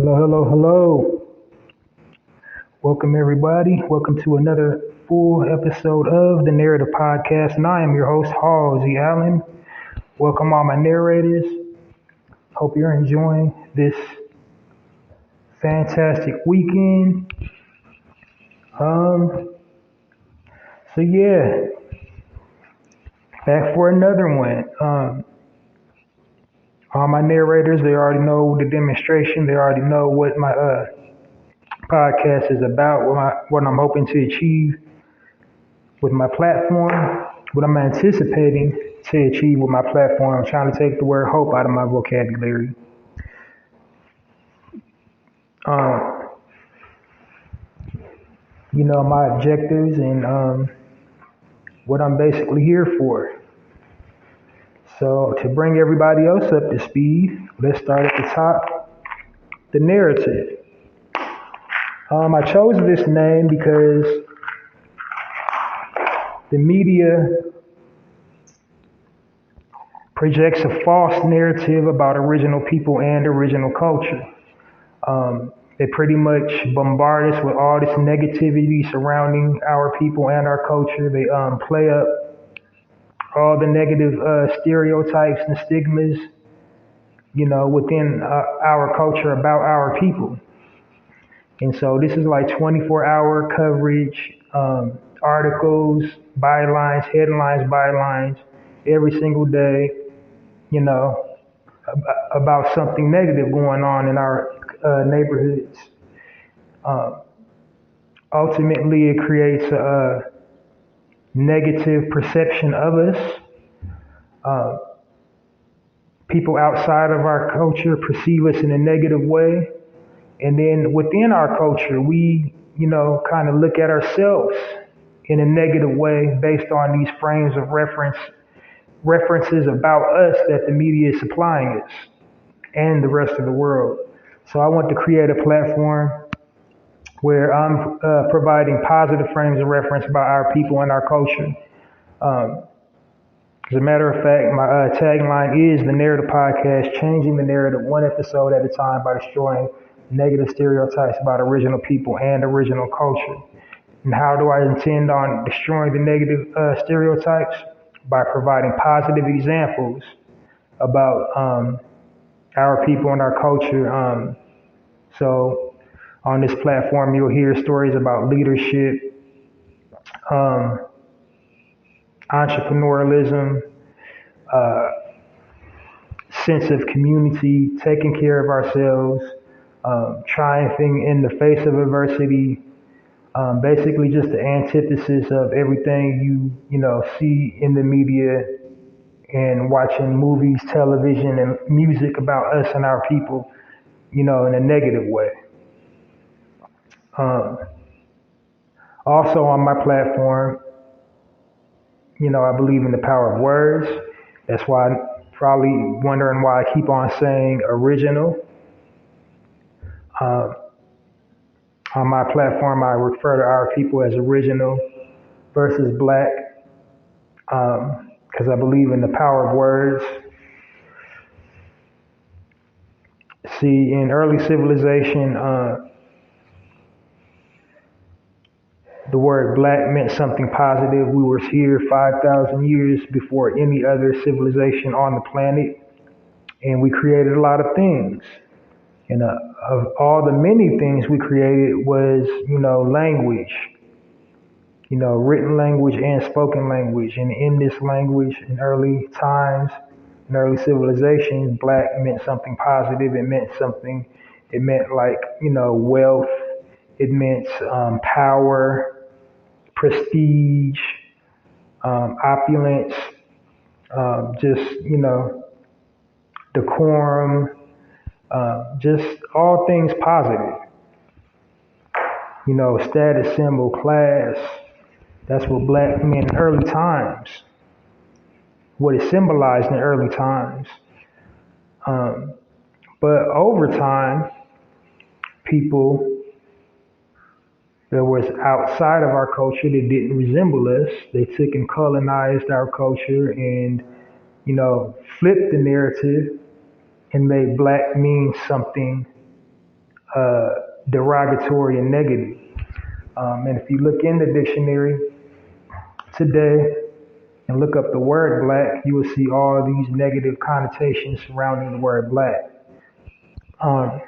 Hello, hello, hello. Welcome, everybody. Welcome to another full episode of the Narrator podcast. And I am your host, Halsey Allen. Welcome, all my narrators. Hope you're enjoying this fantastic weekend. Um, so yeah, back for another one. All my narrators, they already know the demonstration. They already know what my podcast is about, what I'm hoping to achieve with my platform, what I'm anticipating to achieve with my platform. I'm trying to take the word hope out of my vocabulary. Um, my objectives and what I'm basically here for. So to bring everybody else up to speed, let's start at the top, the narrative. I chose this name because the media projects a false narrative about original people and original culture. They pretty much bombard us with all this negativity surrounding our people and our culture. They play up all the negative stereotypes and stigmas, within our culture about our people. And so this is like 24-hour coverage, articles, bylines, headlines, bylines, every single day, about something negative going on in our neighborhoods. Ultimately, it creates a negative perception of us. People outside of our culture perceive us in a negative way. And then within our culture, we, kind of look at ourselves in a negative way based on these frames of references about us that the media is supplying us and the rest of the world. So I want to create a platform where I'm providing positive frames of reference about our people and our culture. As a matter of fact, my tagline is the Narrator podcast, changing the narrative one episode at a time by destroying negative stereotypes about original people and original culture. And how do I intend on destroying the negative stereotypes? By providing positive examples about our people and our culture. So on this platform, you'll hear stories about leadership, entrepreneurialism, sense of community, taking care of ourselves, triumphing in the face of adversity, basically just the antithesis of everything you see in the media and watching movies, television, and music about us and our people, in a negative way. Also on my platform, I believe in the power of words. That's why I'm probably wondering why I keep on saying original. On my platform, I refer to our people as original versus black, because I believe in the power of words. See, in early civilization, the word black meant something positive. We were here 5,000 years before any other civilization on the planet, and we created a lot of things. And of all the many things we created was, language, written language and spoken language. And in this language, in early times, in early civilizations, black meant something positive. It meant like, wealth. It meant power, prestige, opulence, just, decorum, just all things positive. Status symbol, class. That's what black meant in early times. What it symbolized in early times. But over time, people that was outside of our culture that didn't resemble us, they took and colonized our culture and, flipped the narrative and made black mean something uh, derogatory and negative. And if you look in the dictionary today and look up the word black, you will see all these negative connotations surrounding the word black. Um,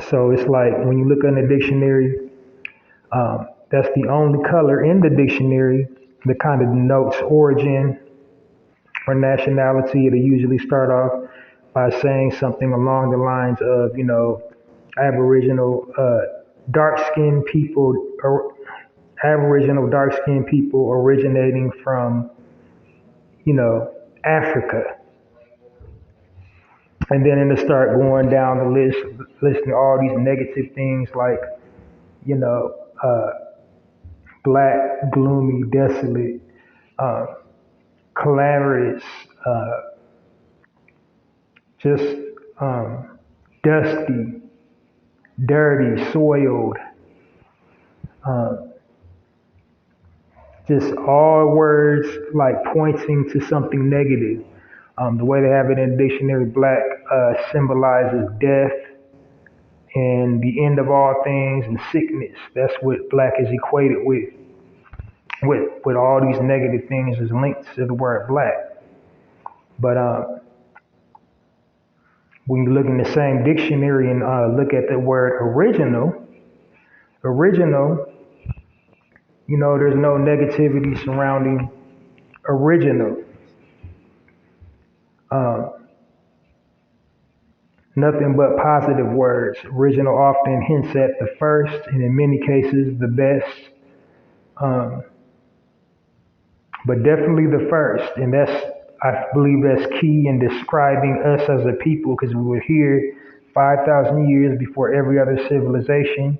so it's like when you look in the dictionary, that's the only color in the dictionary that kind of denotes origin or nationality. It'll usually start off by saying something along the lines of, Aboriginal dark-skinned people, or Aboriginal dark-skinned people originating from, Africa. And then it'll start going down the list, listing all these negative things like, you know, uh, black, gloomy, desolate, uh, calamitous, uh, just dusty, dirty, soiled, uh, just all words like pointing to something negative. The way they have it in the dictionary, black symbolizes death and the end of all things and sickness. That's what black is equated with. With all these negative things is linked to the word black. But when you look in the same dictionary and look at the word original, there's no negativity surrounding original. Um, Nothing but positive words. Original often hints at the first, and in many cases, the best. Um, but definitely the first, and I believe that's key in describing us as a people, because we were here 5,000 years before every other civilization.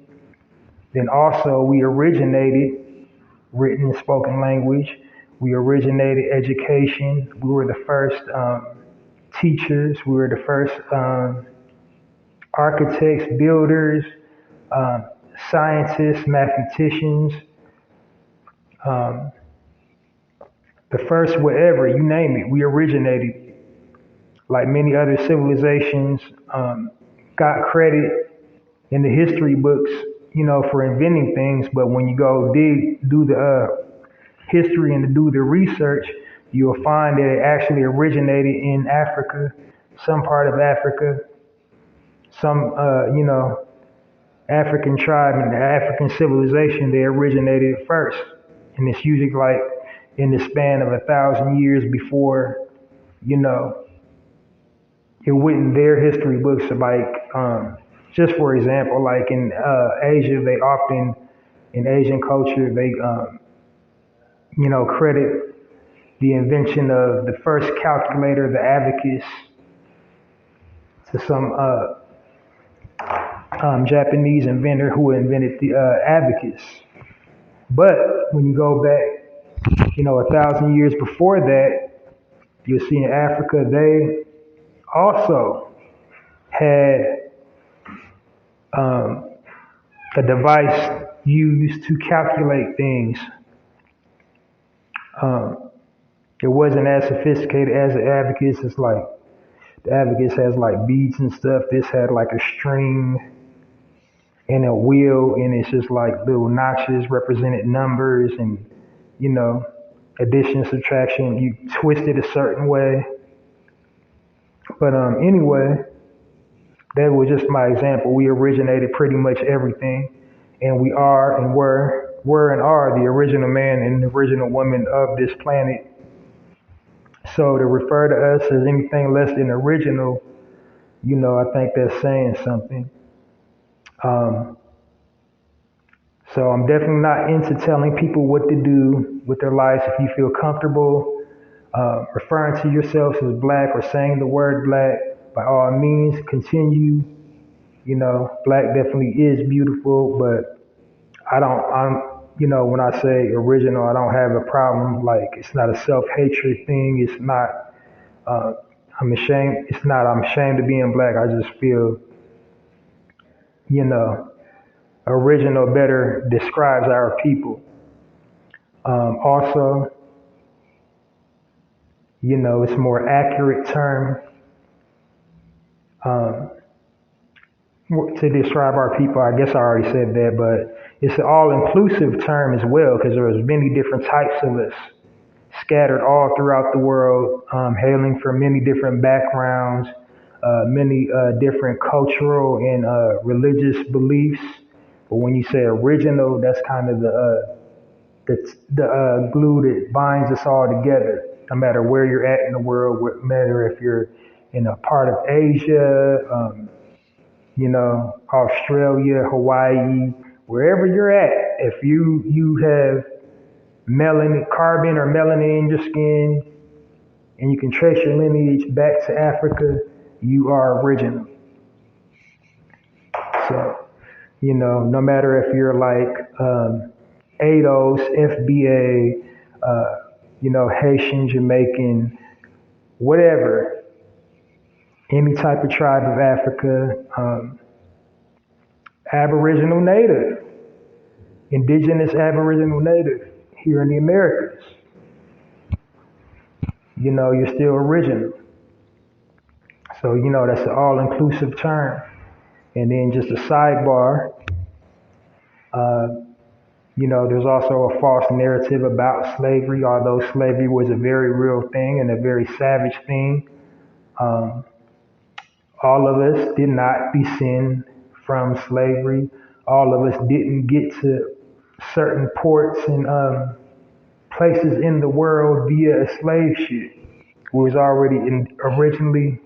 Then also we originated written and spoken language. We originated education. We were the first teachers. We were the first architects, builders, um, scientists, mathematicians, um, the first whatever, you name it. We originated. Like many other civilizations, got credit in the history books, for inventing things. But when you go do the history and do the research, you'll find that it actually originated in Africa, some part of Africa, some, African tribe and the African civilization, they originated first. And it's usually like in the span of 1,000 years before, it went in their history books. Like, just for example, like in Asia, they often, in Asian culture, they, credit the invention of the first calculator, the abacus, to some Japanese inventor who invented the abacus. But when you go back, 1,000 years before that, you'll see in Africa, they also had a device used to calculate things. Um, it wasn't as sophisticated as the abacus. It's like the abacus has like beads and stuff. This had like a string and a wheel, and it's just like little notches represented numbers and, addition, subtraction. You twist it a certain way. But anyway, that was just my example. We originated pretty much everything, and we are and were and are the original man and the original woman of this planet. So to refer to us as anything less than original, I think that's saying something. Um, so I'm definitely not into telling people what to do with their lives. If you feel comfortable referring to yourselves as black or saying the word black, by all means, continue. Black definitely is beautiful, but when I say original, I don't have a problem. Like, it's not a self-hatred thing. It's not, I'm ashamed. It's not, I'm ashamed of being black. I just feel, original better describes our people. Also, it's a more accurate term Um, to describe our people, I guess I already said that, but it's an all-inclusive term as well because there's many different types of us scattered all throughout the world, hailing from many different backgrounds, many different cultural and religious beliefs. But when you say original, that's kind of the glue that binds us all together. No matter where you're at in the world, no matter if you're in a part of Asia, Australia, Hawaii, wherever you're at, if you have melanin, carbon or melanin in your skin, and you can trace your lineage back to Africa, you are original. So, no matter if you're like ADOS, FBA, Haitian, Jamaican, whatever, any type of tribe of Africa, Aboriginal Native, Indigenous Aboriginal Native here in the Americas, you're still original. So, that's an all-inclusive term. And then just a sidebar, there's also a false narrative about slavery, although slavery was a very real thing and a very savage thing. All of us did not descend from slavery. All of us didn't get to certain ports and places in the world via a slave ship. We was already originally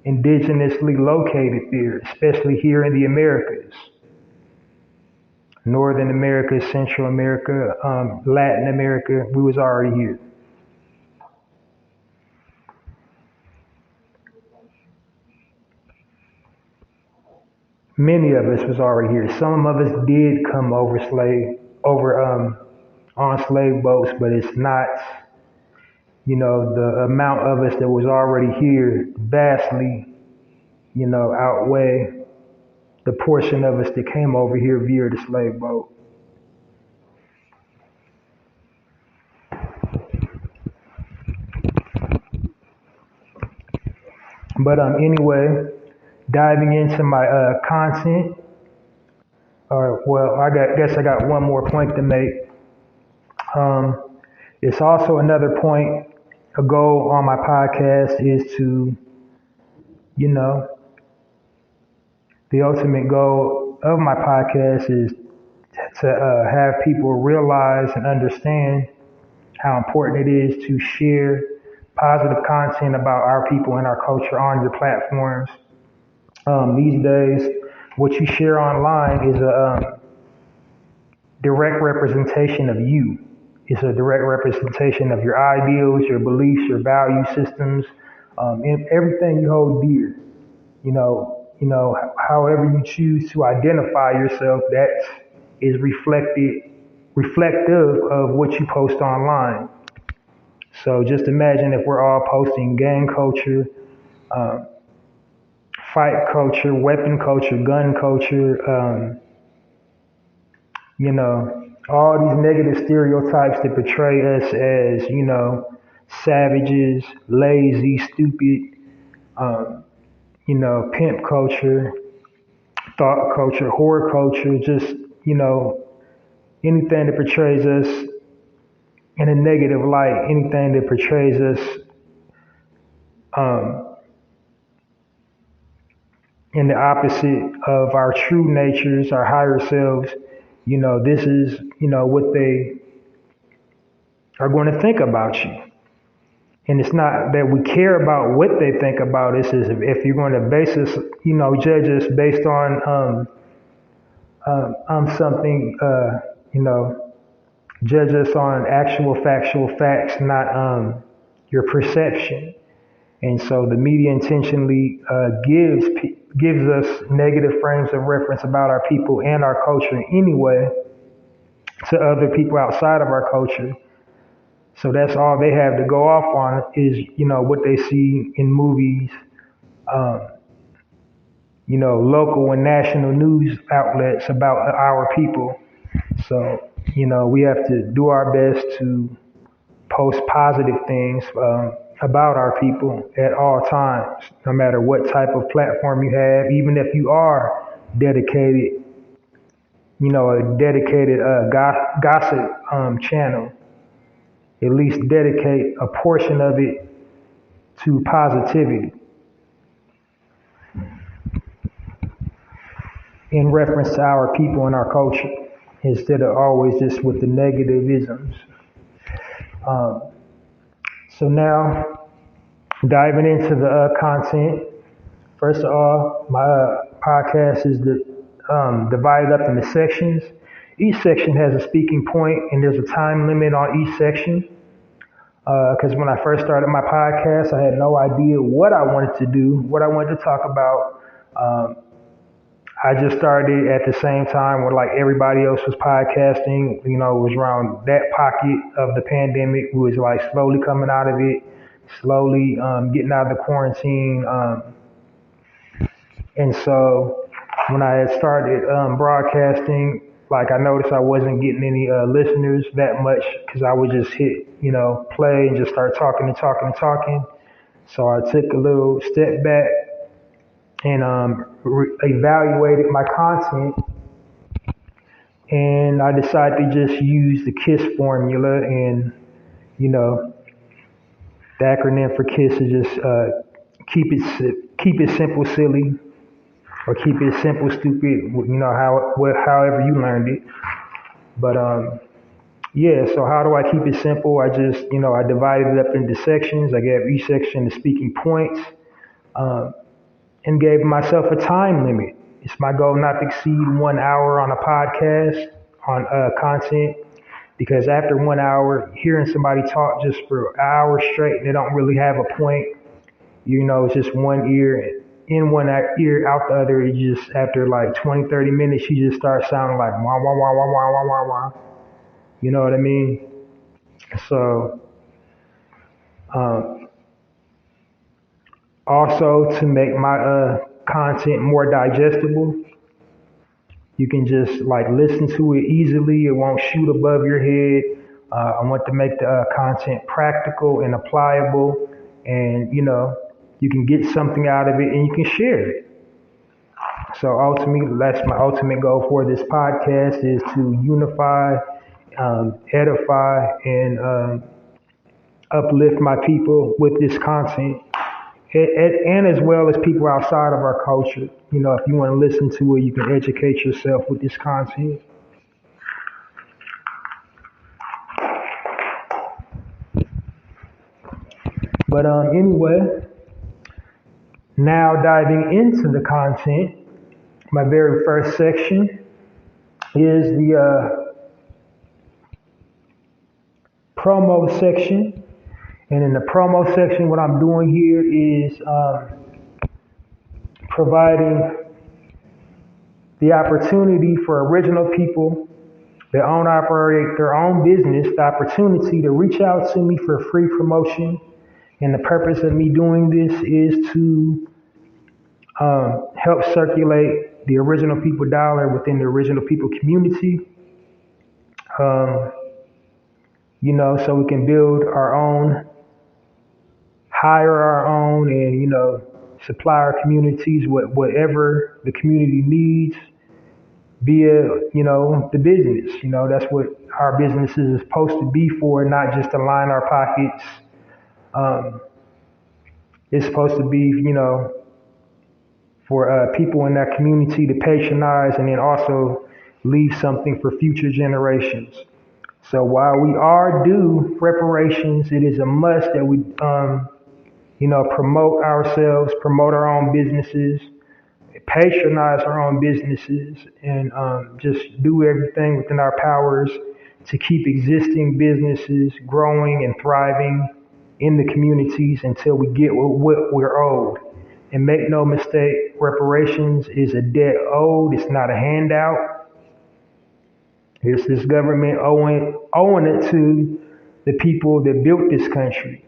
indigenously located there, especially here in the Americas. Northern America, Central America, Latin America, we was already here. Many of us was already here. Some of us did come on slave boats, but it's not, the amount of us that was already here vastly, outweigh the portion of us that came over here via the slave boat. But anyway, diving into my content, guess I got one more point to make. It's also another point, a goal on my podcast is to, the ultimate goal of my podcast is to have people realize and understand how important it is to share positive content about our people and our culture on your platforms. These days, what you share online is a direct representation of you. It's a direct representation of your ideals, your beliefs, your value systems, and everything you hold dear. However you choose to identify yourself, that is reflective of what you post online. So just imagine if we're all posting gang culture, fight culture, weapon culture, gun culture, all these negative stereotypes that portray us as, savages, lazy, stupid, pimp culture, thought culture, whore culture, just, anything that portrays us in a negative light, anything that portrays us in the opposite of our true natures, our higher selves, this is, what they are going to think about you. And it's not that we care about what they think about us, is if you're going to base us, judge us based on something, judge us on actual factual facts, not your perception. And so the media intentionally gives us negative frames of reference about our people and our culture anyway to other people outside of our culture. So that's all they have to go off on is, what they see in movies, local and national news outlets about our people. So, we have to do our best to post positive things about our people at all times, no matter what type of platform you have, even if you are dedicated, a dedicated gossip channel, at least dedicate a portion of it to positivity in reference to our people and our culture, instead of always just with the negativisms. Um, so now, diving into the content, first of all, my podcast is divided up into sections. Each section has a speaking point, and there's a time limit on each section. Because when I first started my podcast, I had no idea what I wanted to do, what I wanted to talk about. I just started at the same time where like everybody else was podcasting. It was around that pocket of the pandemic. We was like slowly coming out of it, slowly getting out of the quarantine. And so when I had started broadcasting, like I noticed I wasn't getting any listeners that much because I would just hit, play and just start talking and talking and talking. So I took a little step back and evaluated my content, and I decided to just use the KISS formula. And the acronym for KISS is just keep it simple, silly, or keep it simple, stupid. However you learned it. But yeah. So how do I keep it simple? I just I divided it up into sections. I gave each section the speaking points. And gave myself a time limit. It's my goal not to exceed 1 hour on a podcast, on content, because after 1 hour, hearing somebody talk just for an hour straight, they don't really have a point. It's just one ear in, one ear out the other. You just, after like 20, 30 minutes, you just start sounding like wah, wah, wah, wah, wah, wah, wah, wah. You know what I mean? So, also, to make my content more digestible, you can just like listen to it easily. It won't shoot above your head. I want to make the content practical and applicable, and you can get something out of it and you can share it. So ultimately, that's my ultimate goal for this podcast, is to unify, edify, and uplift my people with this content. And as well as people outside of our culture. If you want to listen to it, you can educate yourself with this content. But anyway, now diving into the content, my very first section is the promo section. And in the promo section, what I'm doing here is providing the opportunity for original people that operate their own business, the opportunity to reach out to me for free promotion. And the purpose of me doing this is to help circulate the original people dollar within the original people community. So we can build our own, hire our own, and supply our communities with whatever the community needs via the business. That's what our businesses is supposed to be for, not just to line our pockets. It's supposed to be for people in that community to patronize and then also leave something for future generations. So while we are due reparations, it is a must that we promote ourselves, promote our own businesses, patronize our own businesses, and just do everything within our powers to keep existing businesses growing and thriving in the communities until we get what we're owed. And make no mistake, reparations is a debt owed. It's not a handout. It's this government owing it to the people that built this country.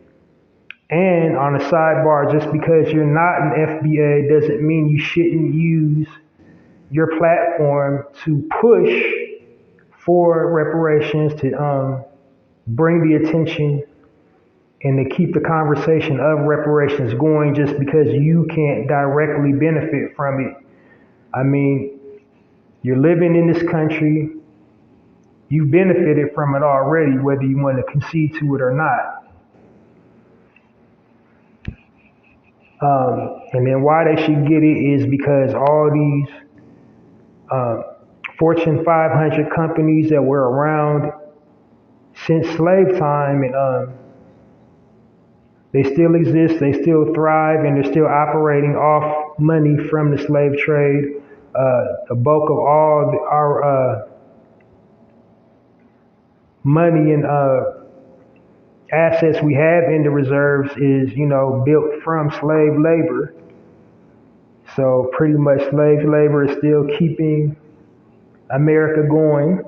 And on a sidebar, just because you're not an FBA doesn't mean you shouldn't use your platform to push for reparations, to bring the attention and to keep the conversation of reparations going just because you can't directly benefit from it. I mean, you're living in this country, you've benefited from it already, whether you want to concede to it or not. And then why they should get it is because all these Fortune 500 companies that were around since slave time, and they still exist, they still thrive, and they're still operating off money from the slave trade. The bulk of all our money and assets we have in the reserves is, built from slave labor. So pretty much slave labor is still keeping America going.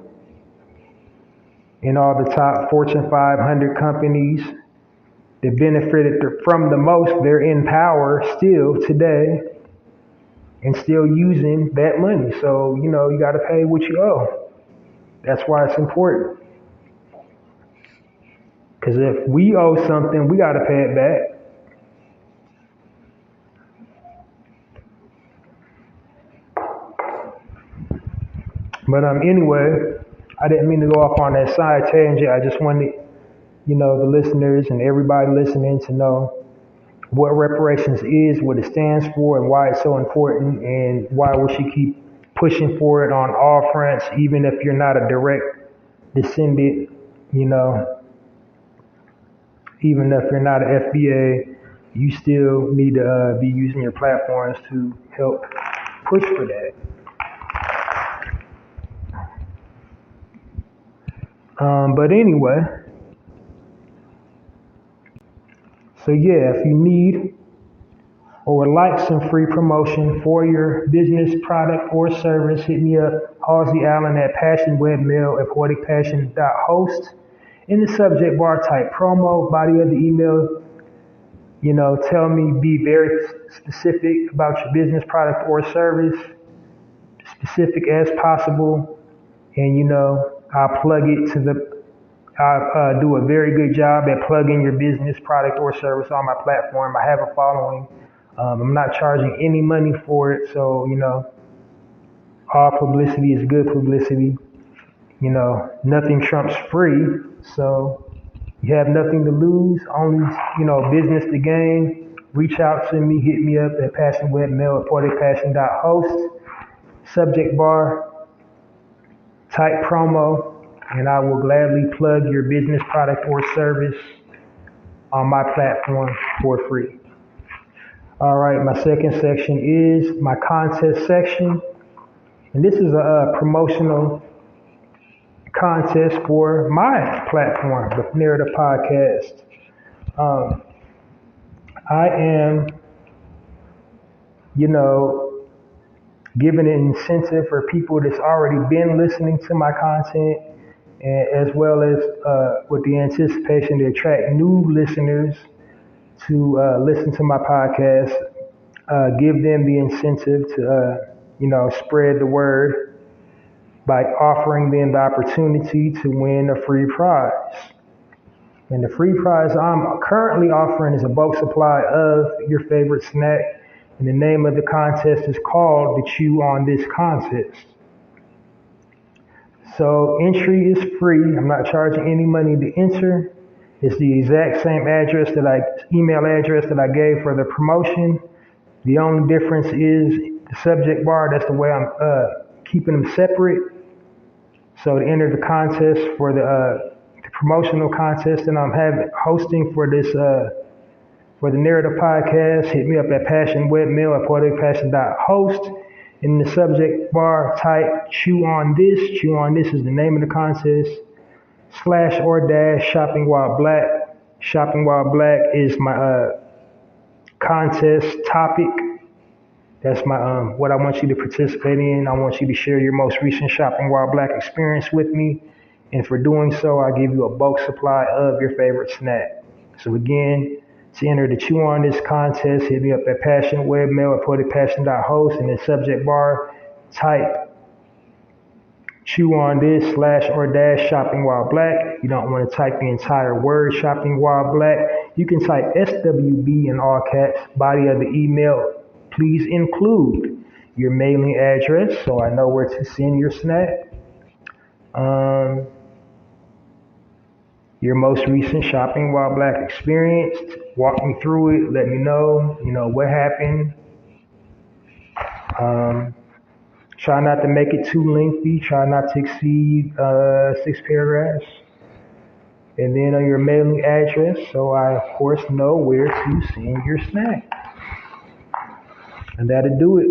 And all the top Fortune 500 companies that benefited from the most, they're in power still today and still using that money. So, you got to pay what you owe. That's why it's important. Because if we owe something, we got to pay it back. But anyway, I didn't mean to go off on that side tangent. I just wanted, the listeners and everybody listening to know what reparations is, what it stands for, and why it's so important, and why we should keep pushing for it on all fronts, even if you're not a direct descendant, even if you're not an FBA, you still need to be using your platforms to help push for that. But anyway, so yeah, if you need or would like some free promotion for your business, product, or service, hit me up, Halsey Allen at passionwebmail@poeticpassion.host. In the subject bar, type promo, body of the email, tell me, be very specific about your business, product, or service, specific as possible, and I'll plug it I'll do a very good job at plugging your business, product, or service on my platform. I have a following. I'm not charging any money for it, so all publicity is good publicity. Nothing trumps free, so you have nothing to lose, only business to gain. Reach out to me, hit me up at passionwebmail@poeticpassion.host. Subject bar, type promo, and I will gladly plug your business, product, or service on my platform for free. All right, my second section is my contest section. And this is a promotional contest for my platform, the Narrator podcast. I am, giving an incentive for people that's already been listening to my content, and as well as with the anticipation to attract new listeners to listen to my podcast, give them the incentive to, spread the word by offering them the opportunity to win a free prize. And the free prize I'm currently offering is a bulk supply of your favorite snack. And the name of the contest is called the Chew on This contest. So entry is free. I'm not charging any money to enter. It's the exact same email address that I gave for the promotion. The only difference is the subject bar. That's the way I'm keeping them separate. So to enter the contest for the promotional contest that I'm hosting for this for the Narrator podcast, hit me up at passionwebmail@poeticpassion.host. In the subject bar, type Chew on This. Chew on This is the name of the contest. /or- Shopping While Black. Shopping While Black is my contest topic. That's my what I want you to participate in. I want you to share your most recent Shopping While Black experience with me. And for doing so, I'll give you a bulk supply of your favorite snack. So again, to enter the Chew on This contest, hit me up at passionwebmail@poeticpassion.host. In the subject bar, type Chew on This /or- Shopping While Black. You don't want to type the entire word Shopping While Black. You can type SWB in all caps, body of the email. Please include your mailing address so I know where to send your snack. Your most recent shopping while black experience. Walk me through it. Let me know, what happened. Try not to make it too lengthy. Try not to exceed 6 paragraphs. And then on your mailing address, so I of course know where to send your snack. And that'll do it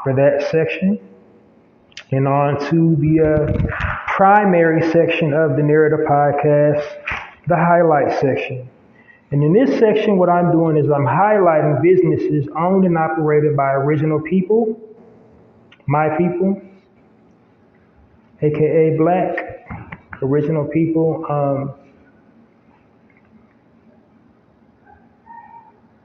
for that section. And on to the primary section of the Narrator podcast, the highlight section. And in this section, what I'm doing is I'm highlighting businesses owned and operated by original people, my people, aka black, original people.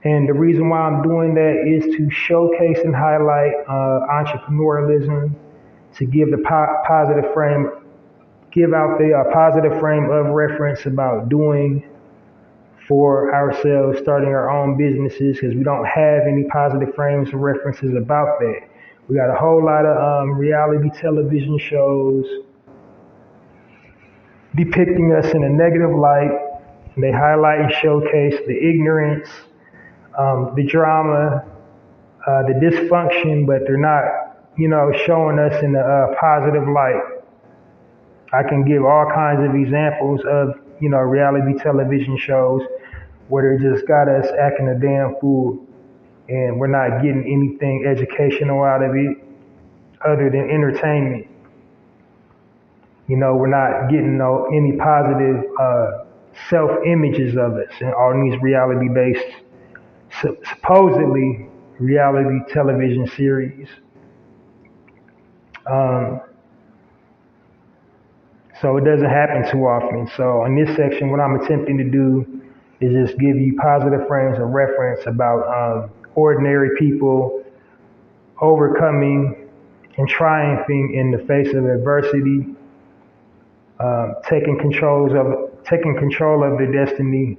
And the reason why I'm doing that is to showcase and highlight entrepreneurialism, to give the positive frame, give out the positive frame of reference about doing for ourselves, starting our own businesses, because we don't have any positive frames of references about that. We got a whole lot of reality television shows depicting us in a negative light. They highlight and showcase the ignorance, the drama, the dysfunction, but they're not, showing us in a positive light. I can give all kinds of examples of, reality television shows where they just got us acting a damn fool and we're not getting anything educational out of it other than entertainment. We're not getting any positive self-images of us in all these reality-based, supposedly reality television series. So it doesn't happen too often. So in this section, what I'm attempting to do is just give you positive frames of reference about ordinary people overcoming and triumphing in the face of adversity, taking control of their destiny.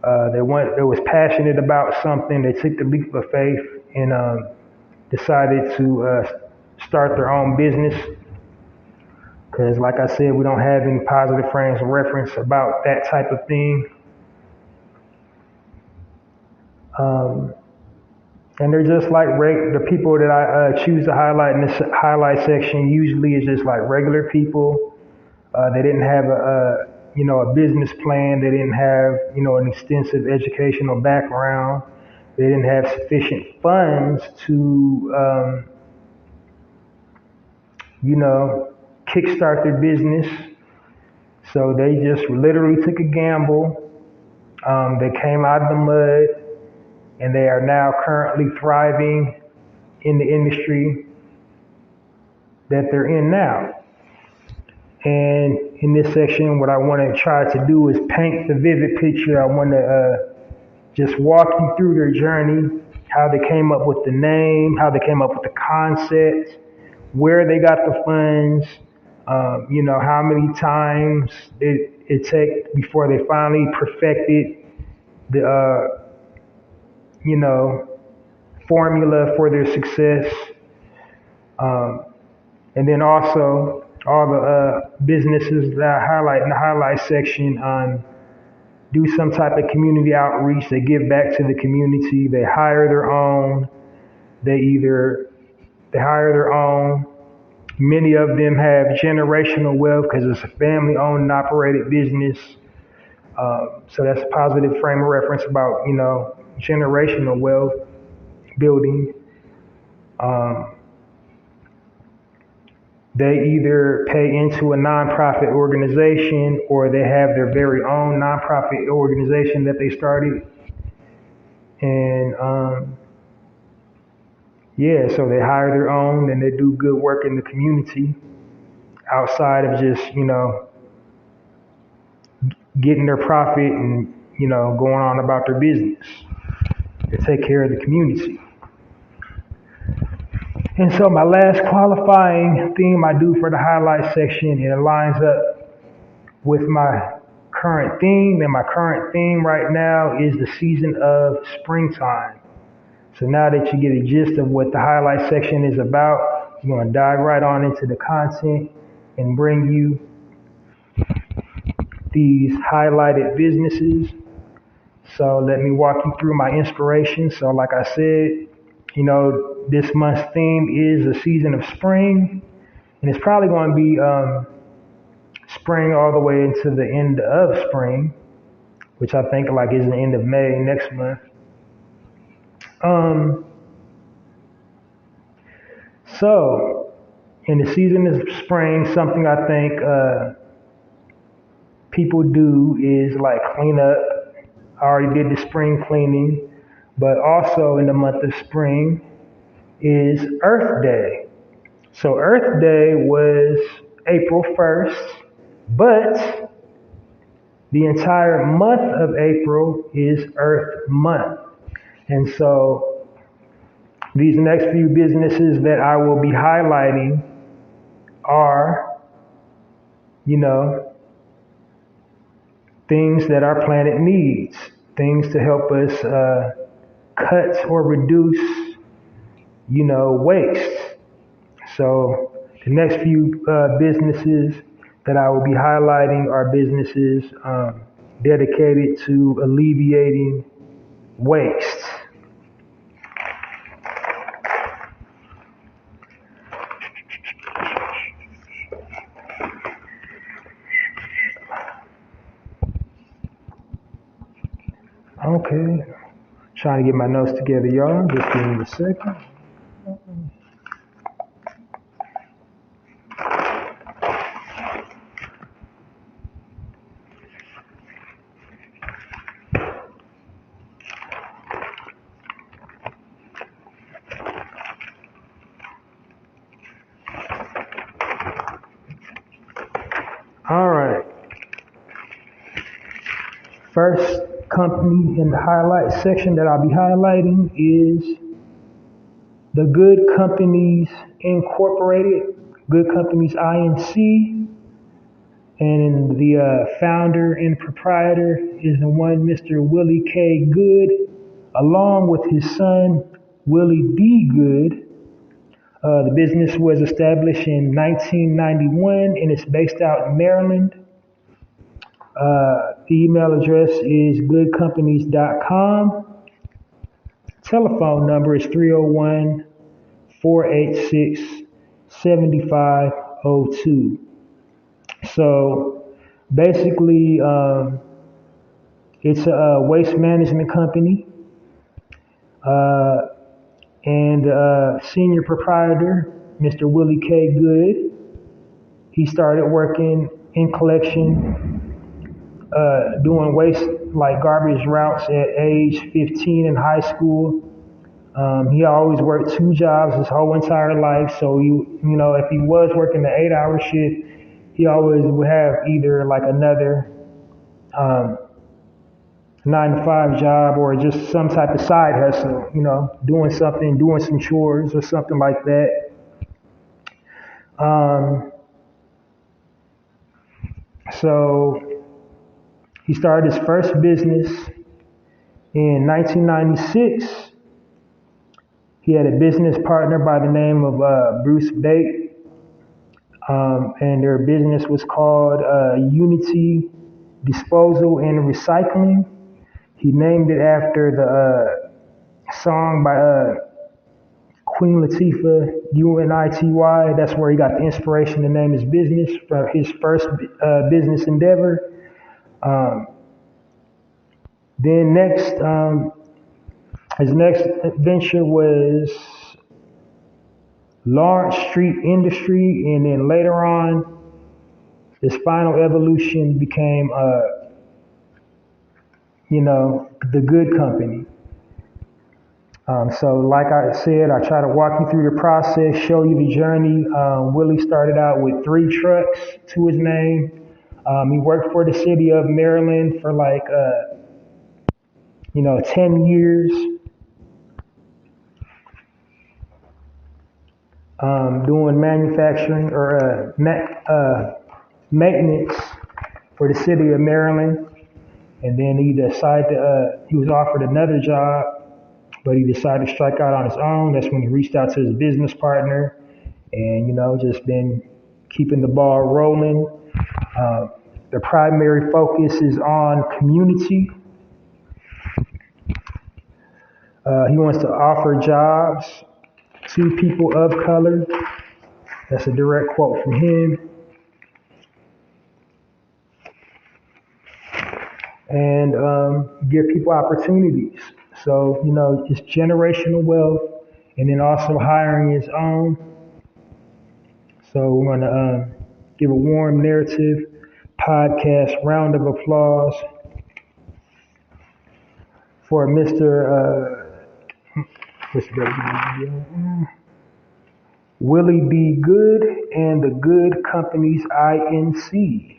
They was passionate about something. They took the leap of faith and decided to start their own business. Because like I said, we don't have any positive frames of reference about that type of thing. And they're just like the people that I choose to highlight in this highlight section usually is just like regular people. They didn't have a business plan. They didn't have, an extensive educational background. They didn't have sufficient funds to, kickstart their business. So they just literally took a gamble. They came out of the mud and they are now currently thriving in the industry that they're in now. And in this section, what I want to try to do is paint the vivid picture. I want to just walk you through their journey, how they came up with the name, how they came up with the concept, where they got the funds, how many times it took before they finally perfected the, formula for their success. And then also all the businesses that I highlight in the highlight section do some type of community outreach. They give back to the community. They hire their own. They hire their own. Many of them have generational wealth because it's a family-owned and operated business. So that's a positive frame of reference about, generational wealth building. They either pay into a nonprofit organization or they have their very own nonprofit organization that they started. And so they hire their own and they do good work in the community outside of just, getting their profit and, going on about their business. They take care of the community. And so my last qualifying theme I do for the highlight section, it aligns up with my current theme, and my current theme right now is the season of springtime. So now that you get a gist of what the highlight section is about, I'm going to dive right on into the content and bring you these highlighted businesses. So let me walk you through my inspiration. So like I said, this month's theme is a season of spring, and it's probably going to be spring all the way into the end of spring, which I think like is the end of May next month. So in the season of spring, something I think people do is like clean up. I already did the spring cleaning, but also in the month of spring is Earth Day. So Earth Day was April 1st, but the entire month of April is Earth Month. And so these next few businesses that I will be highlighting are, things that our planet needs, things to help us cut or reduce, waste. So the next few businesses that I will be highlighting are businesses dedicated to alleviating waste. Okay, trying to get my notes together, y'all. Just give me a second. All right. First company in the highlight section that I'll be highlighting is the Good Companies Incorporated, Good Companies Inc. And the founder and proprietor is the one Mr. Willie K. Good, along with his son Willie D. Good. The business was established in 1991 and it's based out in Maryland. The email address is goodcompanies.com. Telephone number is 301-486-7502. So basically, it's a waste management company. And senior proprietor, Mr. Willie K. Good, he started working in collection, doing waste like garbage routes at age 15 in high school. He always worked 2 jobs his whole entire life. So if he was working the 8-hour shift, he always would have either like another 9-to-5 job or just some type of side hustle, doing some chores or something like that. So he started his first business in 1996. He had a business partner by the name of Bruce Bate, and their business was called Unity Disposal and Recycling. He named it after the song by Queen Latifah, UNITY. That's where he got the inspiration to name his business for his first business endeavor. Then his next venture was Lawrence Street Industry, and then later on, his final evolution became, the Good Company. So like I said, I try to walk you through the process, show you the journey. Willie started out with 3 trucks to his name. He worked for the city of Maryland for 10 years, doing manufacturing or maintenance for the city of Maryland. And then he was offered another job, but he decided to strike out on his own. That's when he reached out to his business partner and, just been keeping the ball rolling. The primary focus is on community. He wants to offer jobs to people of color. That's a direct quote from him. And give people opportunities. So, it's generational wealth and then also hiring his own. So we want to give a warm narrative podcast round of applause for Mr. Willie B. Good and the Good Companies Inc.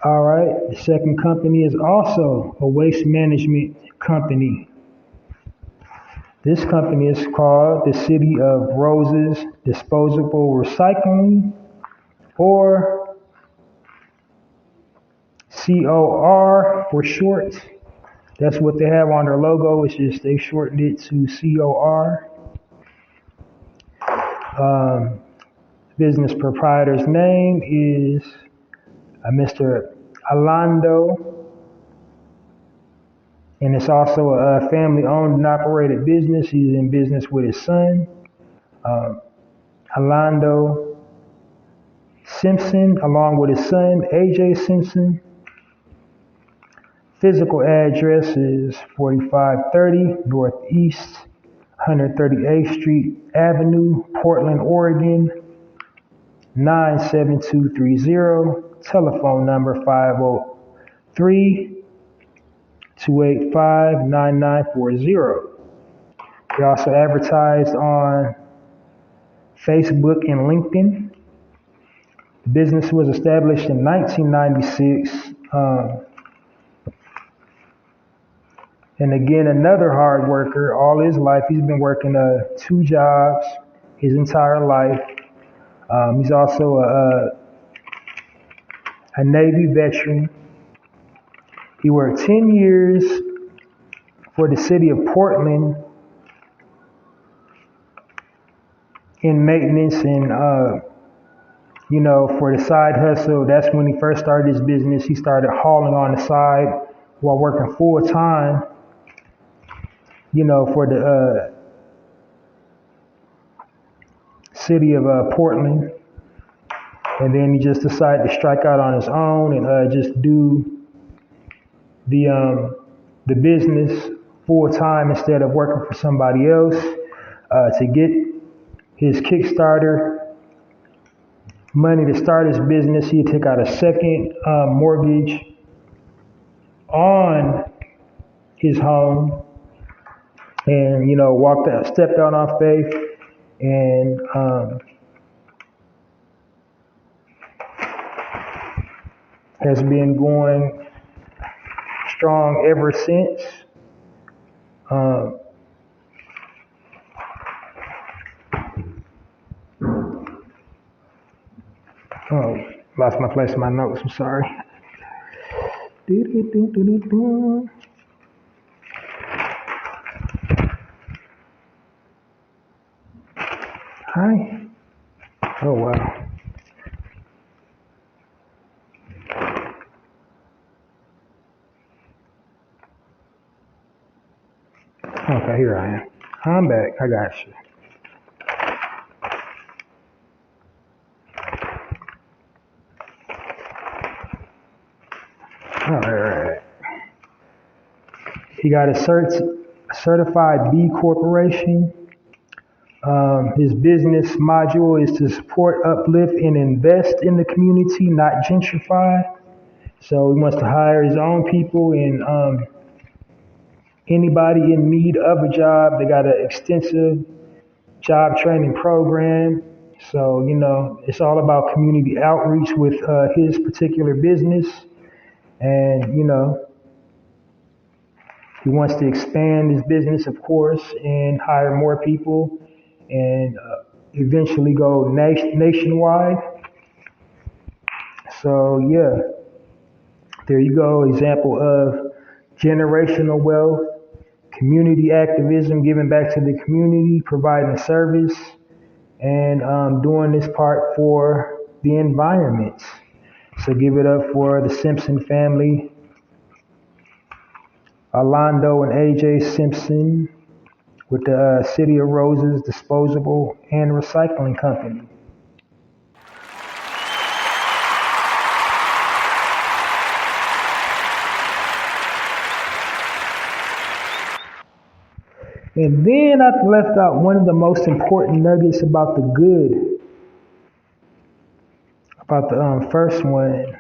All right, the second company is also a waste management company. This company is called the City of Roses Disposable Recycling, or COR for short. That's what they have on their logo. It's just they shortened it to COR. Business proprietor's name is Mr. Alando, and it's also a family-owned and operated business. He's in business with his son, Alando Simpson, along with his son, AJ Simpson. Physical address is 4530 Northeast 138th Street Avenue, Portland, Oregon, 97230. Telephone number 503-285-9940. They also advertised on Facebook and LinkedIn. The business was established in 1996. And again, another hard worker. All his life, he's been working 2 jobs his entire life. He's also a Navy veteran. He worked 10 years for the city of Portland in maintenance and, for the side hustle. That's when he first started his business. He started hauling on the side while working full time, for the city of Portland. And then he just decided to strike out on his own and just do the business full time instead of working for somebody else. To get his Kickstarter money to start his business, he took out a second mortgage on his home, and stepped out on faith, and has been going strong ever since. Lost my place in my notes, I'm sorry. Hi. Oh, wow. Okay, here I am. I'm back. I got you. All right. He got a certified B corporation. His business module is to support, uplift, and invest in the community, not gentrify. So he wants to hire his own people and anybody in need of a job. They got an extensive job training program. So, it's all about community outreach with his particular business. And, He wants to expand his business, of course, and hire more people and eventually go nationwide. So yeah, there you go. Example of generational wealth, community activism, giving back to the community, providing a service, and doing this part for the environment. So give it up for the Simpson family, Orlando and AJ Simpson with the City of Roses Disposable and Recycling Company. And then I left out one of the most important nuggets about the good, about the first one.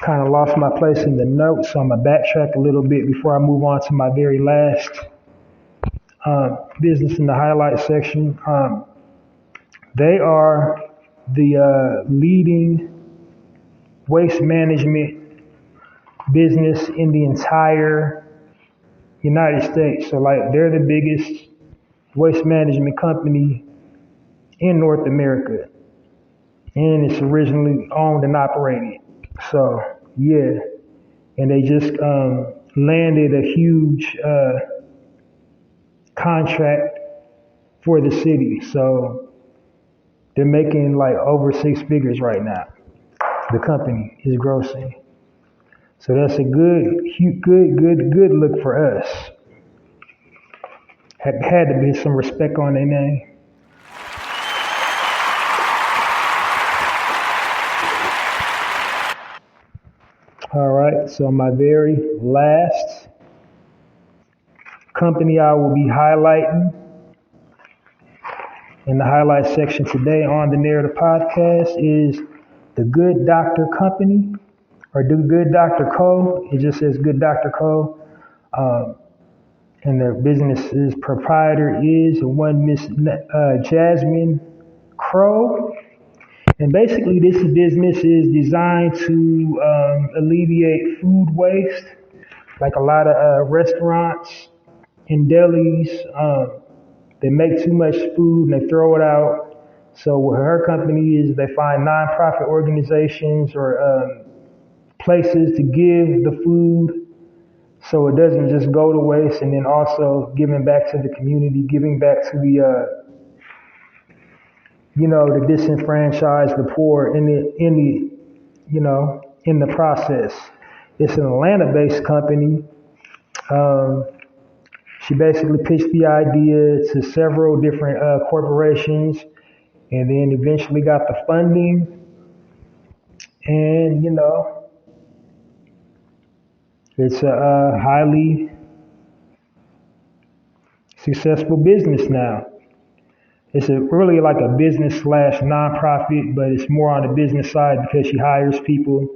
Kind of lost my place in the notes, so I'm going to backtrack a little bit before I move on to my very last business in the highlight section. They are the leading waste management business in the entire United States. So like they're the biggest waste management company in North America. And it's originally owned and operated. So yeah. And they just landed a huge contract for the city. So they're making like over 6 figures right now. The company is grossing. So that's a good look for us. Had to be some respect on their name. All right, so my very last company I will be highlighting in the highlight section today on the Narrator podcast is the Good Doctor Company, or the Good Doctor Co. It just says Good Doctor Co. And their business's proprietor is one Miss Jasmine Crow. And basically this business is designed to alleviate food waste. Like a lot of restaurants and delis, they make too much food and they throw it out. So what her company is, they find nonprofit organizations or places to give the food so it doesn't just go to waste, and then also giving back to the community, giving back to the the disenfranchised, the poor in the process. It's an Atlanta-based company. She basically pitched the idea to several different corporations, and then eventually got the funding. And it's a highly successful business now. It's really like a business / nonprofit, but it's more on the business side because she hires people.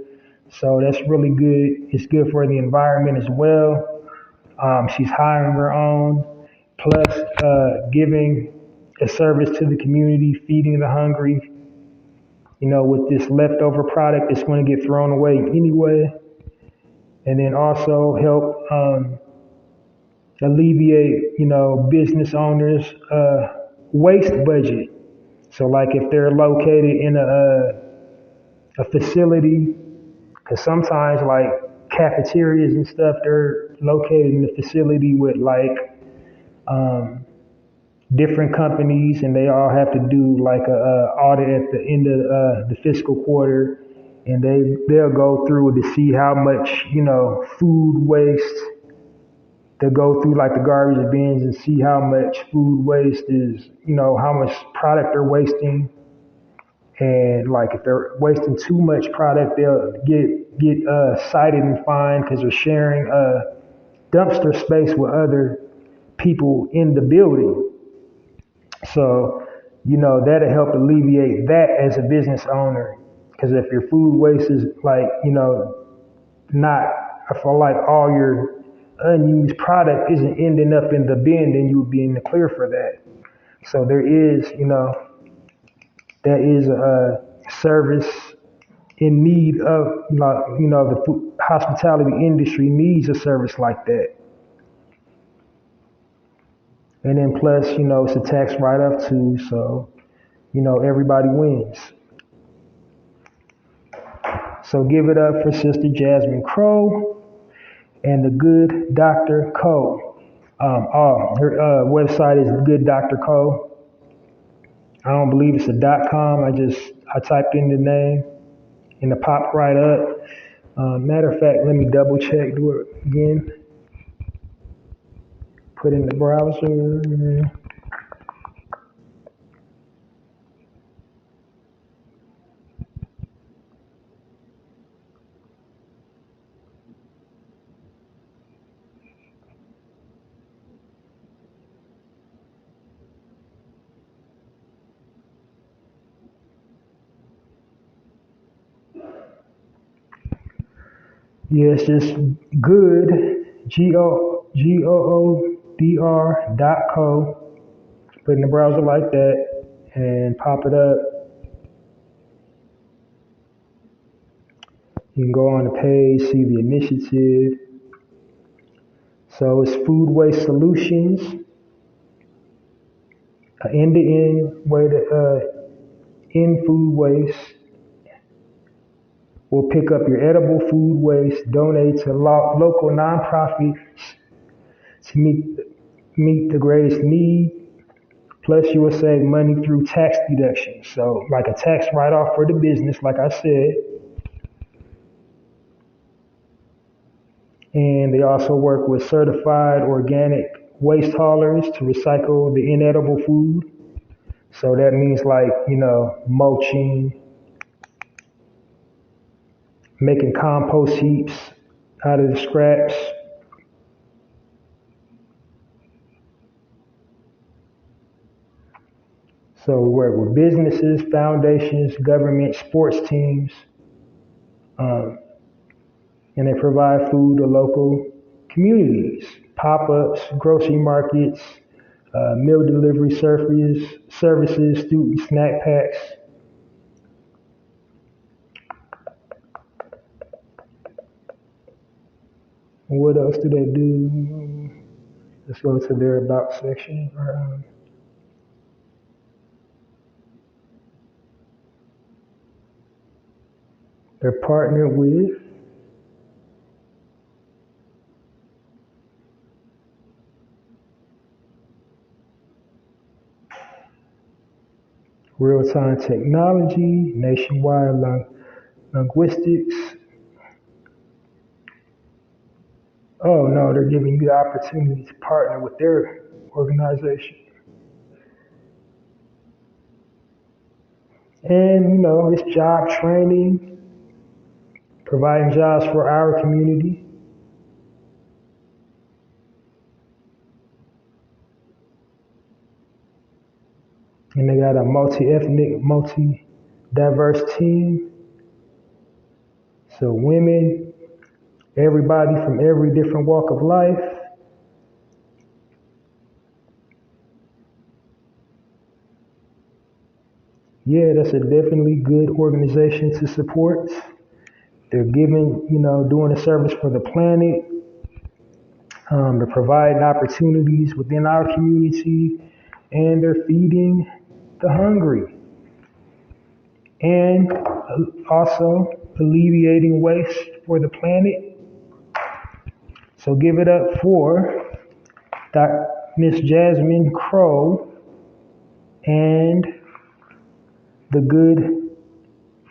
So that's really good. It's good for the environment as well. She's hiring her own, plus giving a service to the community, feeding the hungry. With this leftover product, it's going to get thrown away anyway. And then also help alleviate, business owners' waste budget. So like if they're located in a facility, because sometimes like cafeterias and stuff, they're located in a facility with like different companies, and they all have to do like a audit at the end of the fiscal quarter, and they'll go through to see how much food waste. They'll go through like the garbage bins and see how much food waste is, how much product they're wasting. And like if they're wasting too much product, they'll get cited and fined because they're sharing dumpster space with other people in the building. So, that'll help alleviate that as a business owner. Because if your food waste is like, not, I feel like all your unused product isn't ending up in the bin, then you would be in the clear for that. So there is, that is a service in need of, like, the hospitality industry needs a service like that. And then plus, it's a tax write-off too, so, everybody wins. So give it up for Sister Jasmine Crowe and the Good Dr. Co. Her website is Good Dr. Co. I don't believe it's a .com. I typed in the name and it popped right up. Matter of fact, let me double check, do it again. Put in the browser. Yeah, it's just good, GOODR.co. Put in the browser like that and pop it up. You can go on the page, see the initiative. So it's food waste solutions, an end-to-end way to end food waste. We'll pick up your edible food waste, donate to local nonprofits to meet the greatest need. Plus, you will save money through tax deductions. So, like a tax write-off for the business, like I said. And they also work with certified organic waste haulers to recycle the inedible food. So that means like, mulching, making compost heaps out of the scraps. So we work with businesses, foundations, government, sports teams, and they provide food to local communities, pop-ups, grocery markets, meal delivery services, student snack packs. What else do they do? Let's go to their about section. They're partnered with real-time technology, nationwide linguistics. Oh no, they're giving you the opportunity to partner with their organization. And it's job training, providing jobs for our community. And they got a multi-ethnic, multi-diverse team. So women, everybody from every different walk of life. Yeah, that's a definitely good organization to support. They're giving, doing a service for the planet. They're providing opportunities within our community, and they're feeding the hungry. And also alleviating waste for the planet. So give it up for Miss Jasmine Crowe and the Good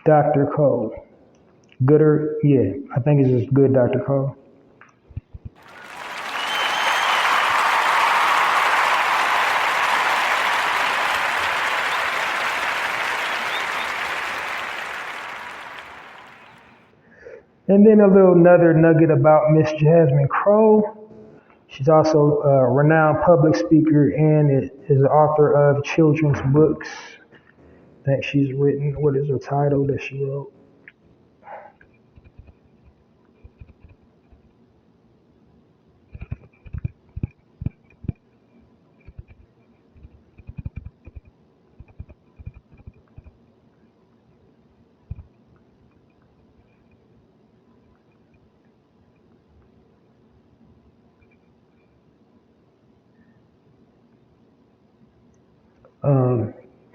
Dr. Co. Gooder, yeah, I think it's just Good Dr. Co. And then another nugget about Miss Jasmine Crowe. She's also a renowned public speaker and is the author of children's books that she's written. What is her title that she wrote?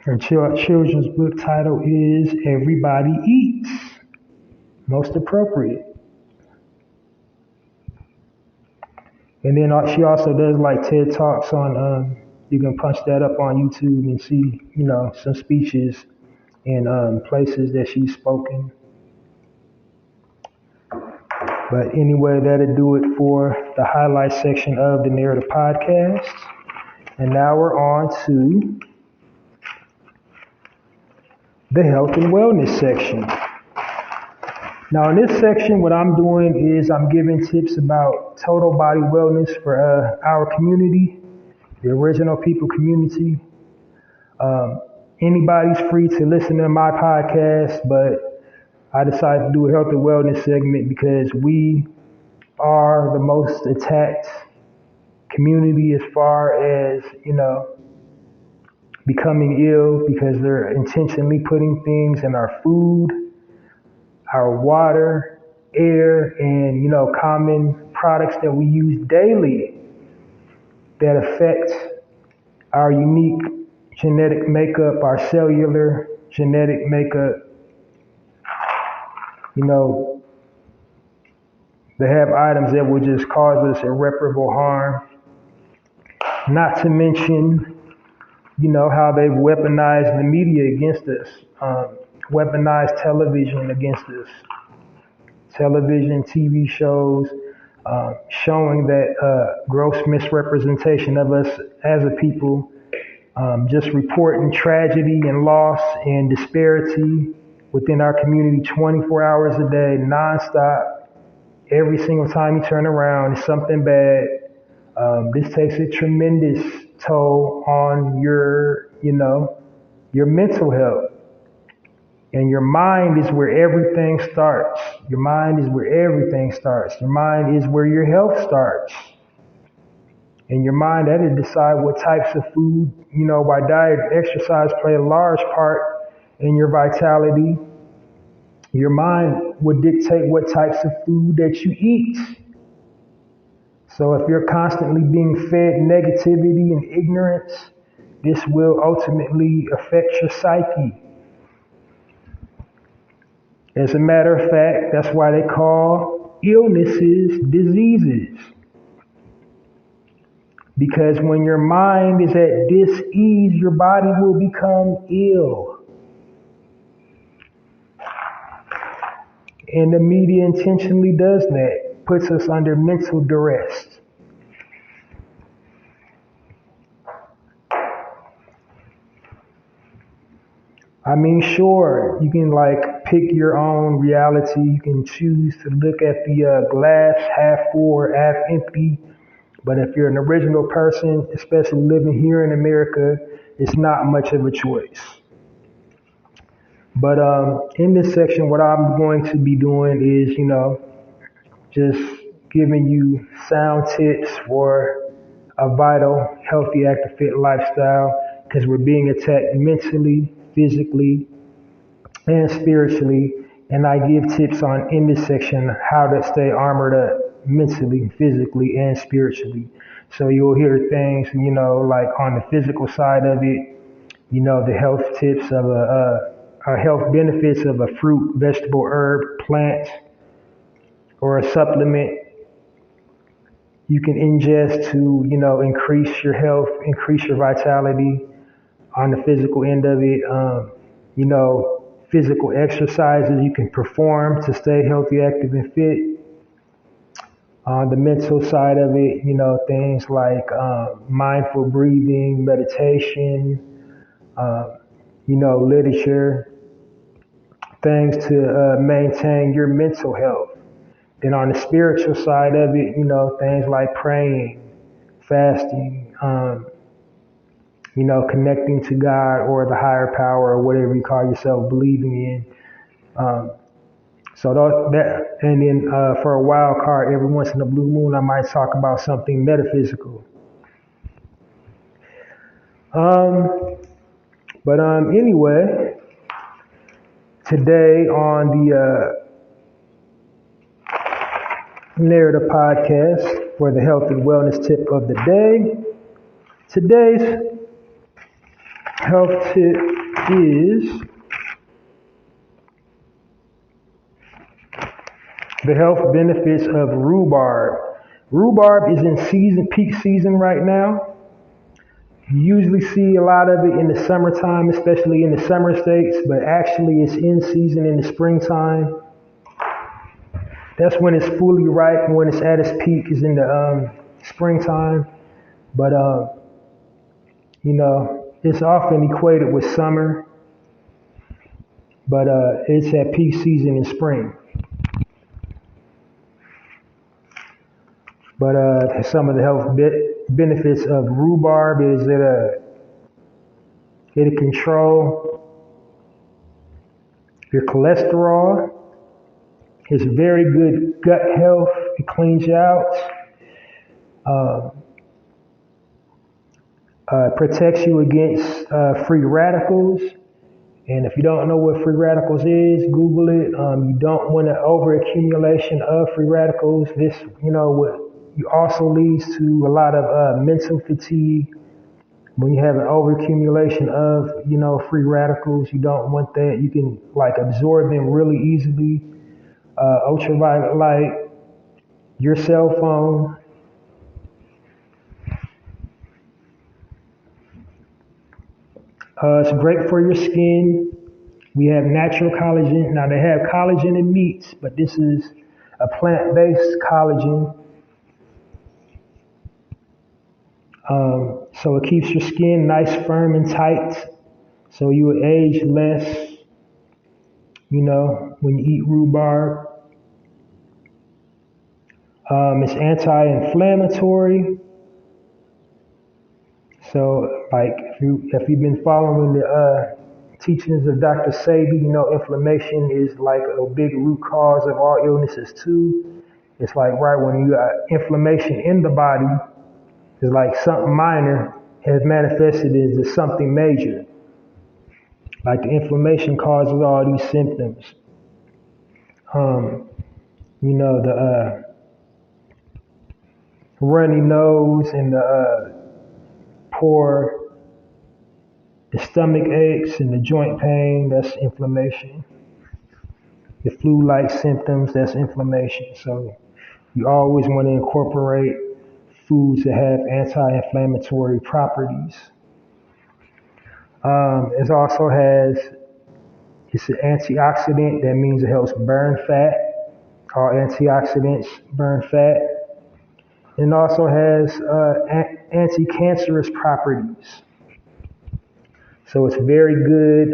Her children's book title is Everybody Eats. Most appropriate. And then she also does like TED Talks on, you can punch that up on YouTube and see, some speeches and places that she's spoken. But anyway, that'll do it for the highlight section of the Narrator podcast. And now we're on to the health and wellness section. Now, in this section, what I'm doing is I'm giving tips about total body wellness for our community, the original people community. Anybody's free to listen to my podcast, but I decided to do a health and wellness segment because we are the most attacked community as far as, becoming ill because they're intentionally putting things in our food, our water, air, and, common products that we use daily that affect our unique genetic makeup, our cellular genetic makeup. They have items that will just cause us irreparable harm. Not to mention, how they've weaponized the media against us, weaponized television against us. Television, TV shows, showing that gross misrepresentation of us as a people, just reporting tragedy and loss and disparity within our community 24 hours a day, nonstop. Every single time you turn around, it's something bad. This takes a tremendous toll on your mental health. And your mind is where everything starts. Your mind is where everything starts. Your mind is where your health starts. And your mind, that'll decide what types of food, by diet and exercise play a large part in your vitality. Your mind would dictate what types of food that you eat. So if you're constantly being fed negativity and ignorance, this will ultimately affect your psyche. As a matter of fact, that's why they call illnesses diseases. Because when your mind is at dis-ease, your body will become ill. And the media intentionally does that, puts us under mental duress. I mean, sure, you can pick your own reality. You can choose to look at the glass half full or half empty. But if you're an original person, especially living here in America, it's not much of a choice. But in this section, what I'm going to be doing is, just giving you sound tips for a vital, healthy, active, fit lifestyle, because we're being attacked mentally, physically, and spiritually. And I give tips in this section how to stay armored up mentally, physically, and spiritually. So you'll hear things, like on the physical side of it, the health tips of health benefits of a fruit, vegetable, herb, plant, or a supplement you can ingest to, increase your health, increase your vitality. On the physical end of it, physical exercises you can perform to stay healthy, active, and fit. On the mental side of it, things like mindful breathing, meditation, literature, things to maintain your mental health. Then on the spiritual side of it, things like praying, fasting, connecting to God or the higher power or whatever you call yourself believing in. So that, and then for a wild card, every once in a blue moon, I might talk about something metaphysical. Anyway, today on the Narrator podcast for the health and wellness tip of the day, today's health tip is the health benefits of rhubarb. Rhubarb is in peak season right now. You usually see a lot of it in the summertime, especially in the summer states, but actually it's in season in the springtime. That's when it's fully ripe, when it's at its peak is in the springtime. But, it's often equated with summer, but it's at peak season in spring. But some of the health benefits of rhubarb is that it'll control your cholesterol. It's very good gut health. It cleans you out. Protects you against free radicals. And if you don't know what free radicals is, Google it. You don't want an overaccumulation of free radicals. This, also leads to a lot of mental fatigue. When you have an overaccumulation of, free radicals, you don't want that. You can absorb them really easily. Ultraviolet light, your cell phone. It's great for your skin. We have natural collagen. Now they have collagen in meats, but this is a plant-based collagen. So it keeps your skin nice, firm, and tight. So you will age less, when you eat rhubarb. It's anti-inflammatory. So, if you've been following the teachings of Dr. Sebi, inflammation is a big root cause of all illnesses too. It's right when you got inflammation in the body, it's something minor has manifested as something major. The inflammation causes all these symptoms. The runny nose and the the stomach aches and the joint pain, that's inflammation. The flu-like symptoms, that's inflammation. So you always want to incorporate foods that have anti-inflammatory properties. It also it's an antioxidant. That means it helps burn fat. All antioxidants burn fat. And also has anti-cancerous properties. So it's very good.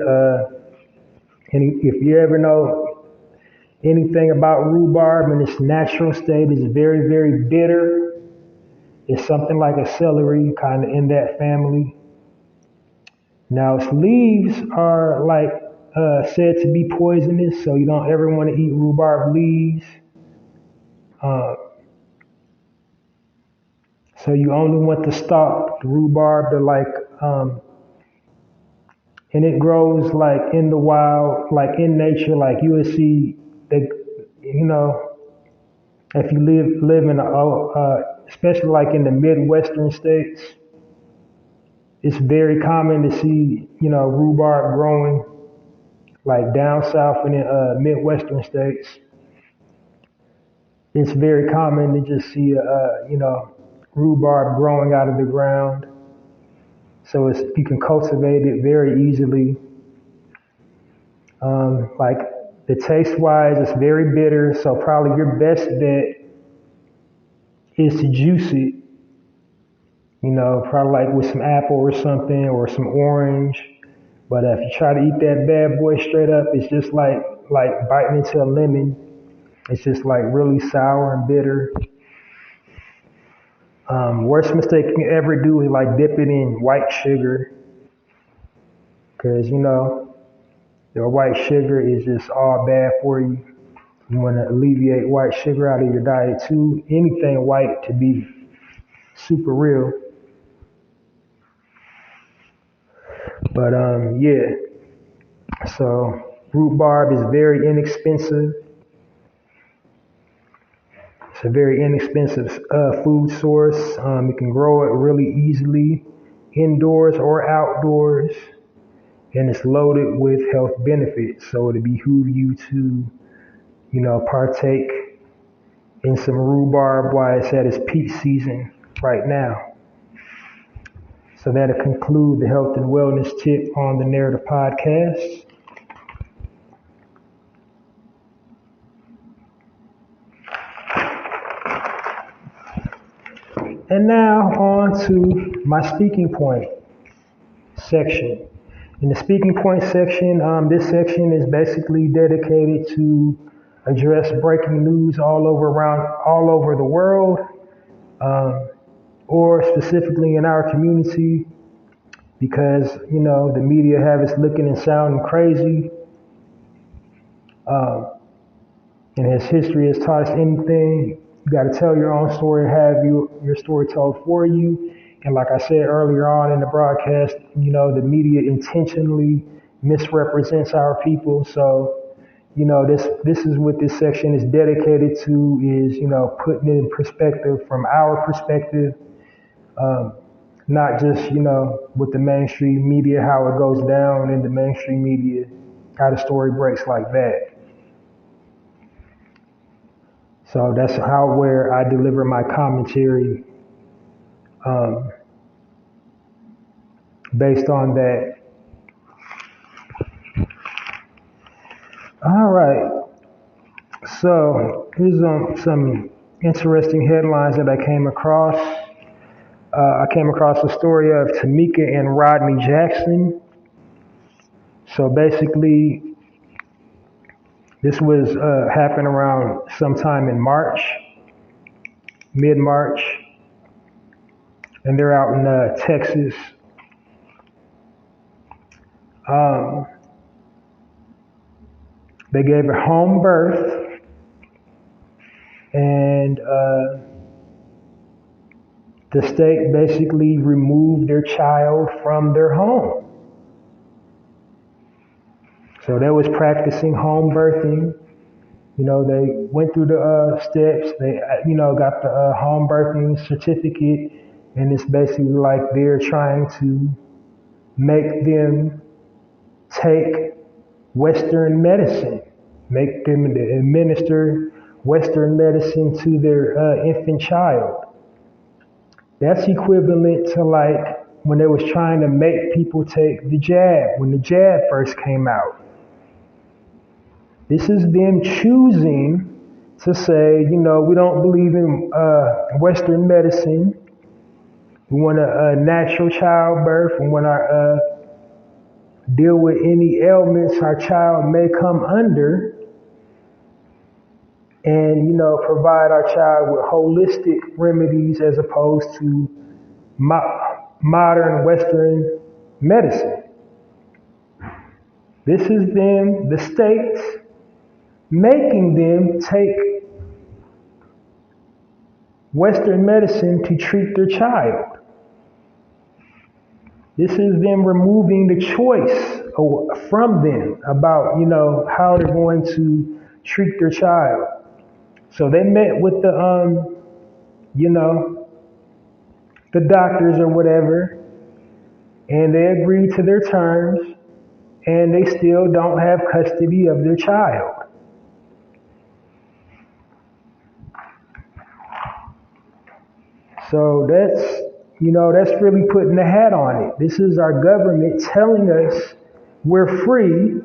And if you ever know anything about rhubarb in its natural state, it's very, very bitter. It's something like a celery, kind of in that family. Now its leaves are said to be poisonous, so you don't ever want to eat rhubarb leaves. So you only want the stalk, the rhubarb, and it grows in the wild, in nature, you will see that, if you live in especially in the Midwestern states, it's very common to see, rhubarb growing down south in the Midwestern states. It's very common to just see, rhubarb growing out of the ground. So you can cultivate it very easily. The taste-wise, it's very bitter. So probably your best bet is to juice it. Probably with some apple or something or some orange. But if you try to eat that bad boy straight up, it's just like biting into a lemon. It's just really sour and bitter. Worst mistake you can ever do is dip it in white sugar. Cause the white sugar is just all bad for you. You want to alleviate white sugar out of your diet too. Anything white to be super real. But so rhubarb is very inexpensive. It's a very inexpensive food source. You can grow it really easily, indoors or outdoors. and it's loaded with health benefits. So it behoove you to, partake in some rhubarb while it's at its peak season right now. So that'll conclude the health and wellness tip on the Narrative Podcast. And now on to my speaking point section. In the speaking point section, this section is basically dedicated to address breaking news all over the world, or specifically in our community, because the media have us looking and sounding crazy. And as history has taught us anything, you got to tell your own story and have your story told for you. And like I said earlier on in the broadcast, the media intentionally misrepresents our people. So, this is what this section is dedicated to, is, putting it in perspective from our perspective, not just, with the mainstream media, how it goes down in the mainstream media, how the story breaks like that. So that's where I deliver my commentary based on that. All right. So here's some interesting headlines that I came across. I came across the story of Tamika and Rodney Jackson. So basically, this was happened around sometime in March, mid-March, and they're out in Texas. They gave her home birth, and the state basically removed their child from their home. So they was practicing home birthing. They went through the steps. They, got the home birthing certificate, and it's basically like they're trying to make them take Western medicine, make them administer Western medicine to their infant child. That's equivalent to like when they was trying to make people take the jab, when the jab first came out. This is them choosing to say, we don't believe in Western medicine. We want a natural childbirth. We want to deal with any ailments our child may come under, and provide our child with holistic remedies as opposed to modern Western medicine. This is them, the states, making them take Western medicine to treat their child. This is them removing the choice from them about, how they're going to treat their child. So they met with the doctors or whatever, and they agreed to their terms, and they still don't have custody of their child. So that's really putting the hat on it. This is our government telling us we're free,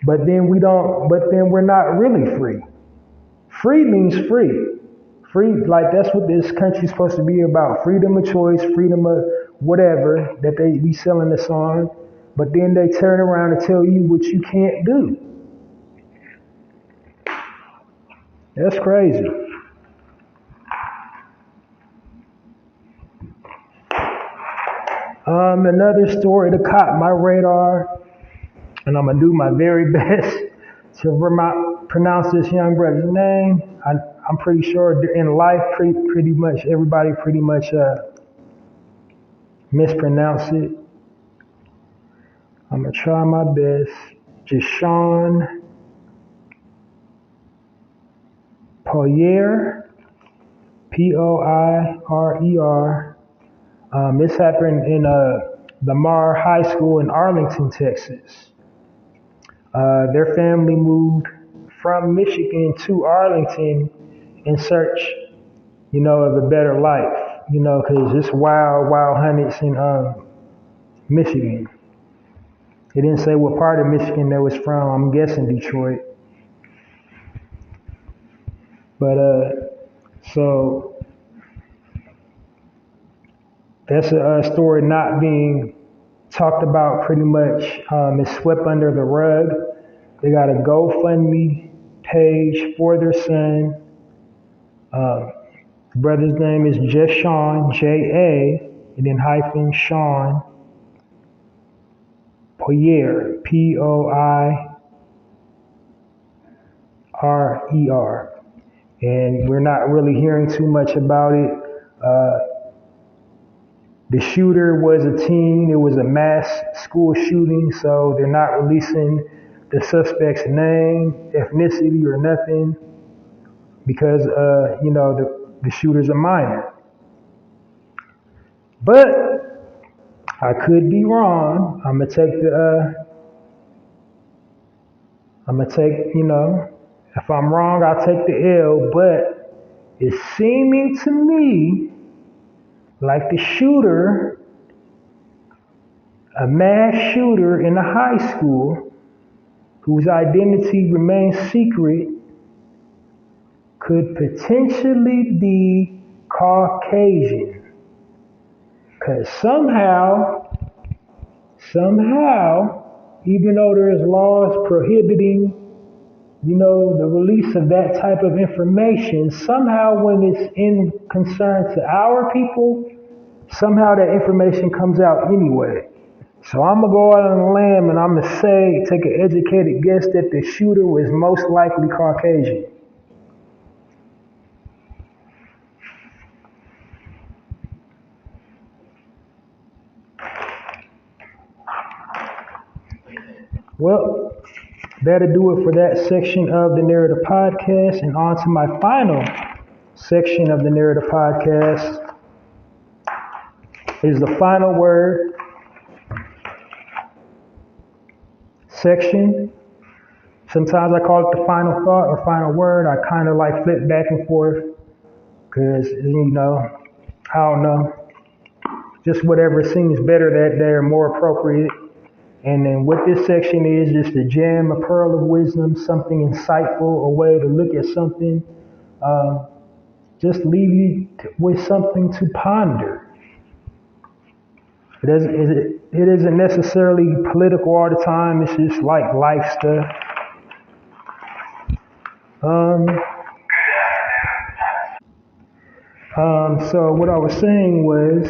but then we're not really free. Free means free. Free, like that's what this country's supposed to be about. Freedom of choice, freedom of whatever that they be selling us on. But then they turn around and tell you what you can't do. That's crazy. Another story that caught my radar, and I'm gonna do my very best to pronounce this young brother's name. I'm pretty sure in life, pretty much everybody mispronounce it. I'm gonna try my best. Jashawn Poyer, Poirer. This happened in Lamar High School in Arlington, Texas. Their family moved from Michigan to Arlington in search, of a better life, because it's wild hundreds in Michigan. It didn't say what part of Michigan they was from. I'm guessing Detroit. But so that's a story not being talked about pretty much. It's swept under the rug. They got a GoFundMe page for their son. The brother's name is Jeshawn, J-A, and then hyphen Sean Poyer, Poirer. And we're not really hearing too much about it. The shooter was a teen. It was a mass school shooting, so they're not releasing the suspect's name, ethnicity, or nothing because, the shooter's a minor. But I could be wrong. I'm gonna take, if I'm wrong, I'll take the L. But it's seeming to me like the shooter, a mass shooter in a high school whose identity remains secret, could potentially be Caucasian. Because somehow, even though there's laws prohibiting, the release of that type of information, somehow when it's in concern to our people, somehow that information comes out anyway. So I'm gonna go out on a limb and I'm gonna take an educated guess that the shooter was most likely Caucasian. Well, that'll do it for that section of the Narrator Podcast, and on to my final section of the Narrator Podcast is the final word section. Sometimes I call it the final thought or final word. I kind of like flip back and forth because, I don't know, just whatever seems better that day or more appropriate. And then what this section is, just a gem, a pearl of wisdom, something insightful, a way to look at something, just leave you with something to ponder. It isn't necessarily political all the time. It's just like life stuff. So what I was saying was,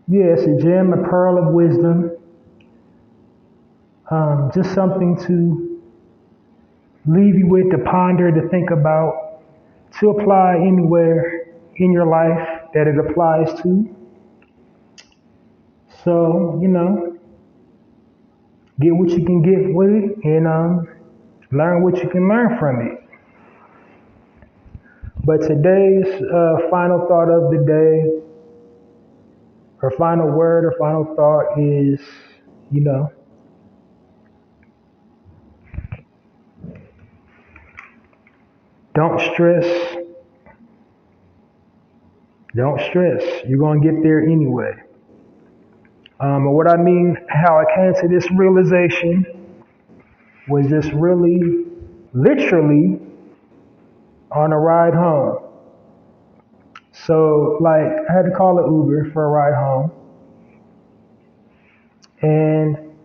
it's a gem, a pearl of wisdom. Just something to leave you with, to ponder, to think about, to apply anywhere in your life that it applies to. So, get what you can get with it and learn what you can learn from it. But today's final thought of the day, or final word or final thought is, don't stress. Don't stress. You're going to get there anyway. And what I mean, how I came to this realization was just really, literally on a ride home. So, I had to call an Uber for a ride home. And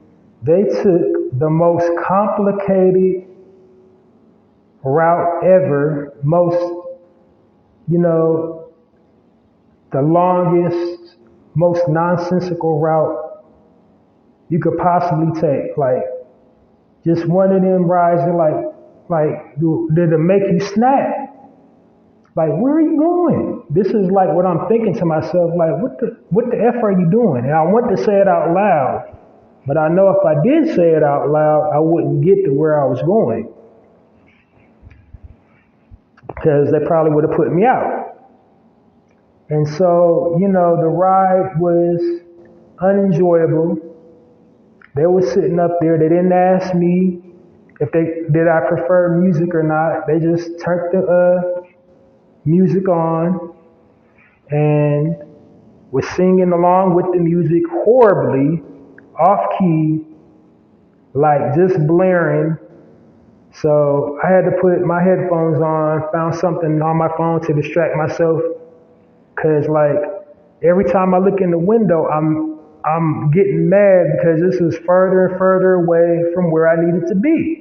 they took the most complicated route ever, the longest, most nonsensical route you could possibly take. Just one of them rides that did it make you snap? Where are you going? This is what I'm thinking to myself, what the F are you doing? And I want to say it out loud, but I know if I did say it out loud, I wouldn't get to where I was going. Because they probably would have put me out. And so, the ride was unenjoyable. They were sitting up there. They didn't ask me did I prefer music or not. They just turned the music on and was singing along with the music horribly, off key, like just blaring. So I had to put my headphones on, found something on my phone to distract myself. Cause like every time I look in the window, I'm getting mad because this is further and further away from where I needed to be.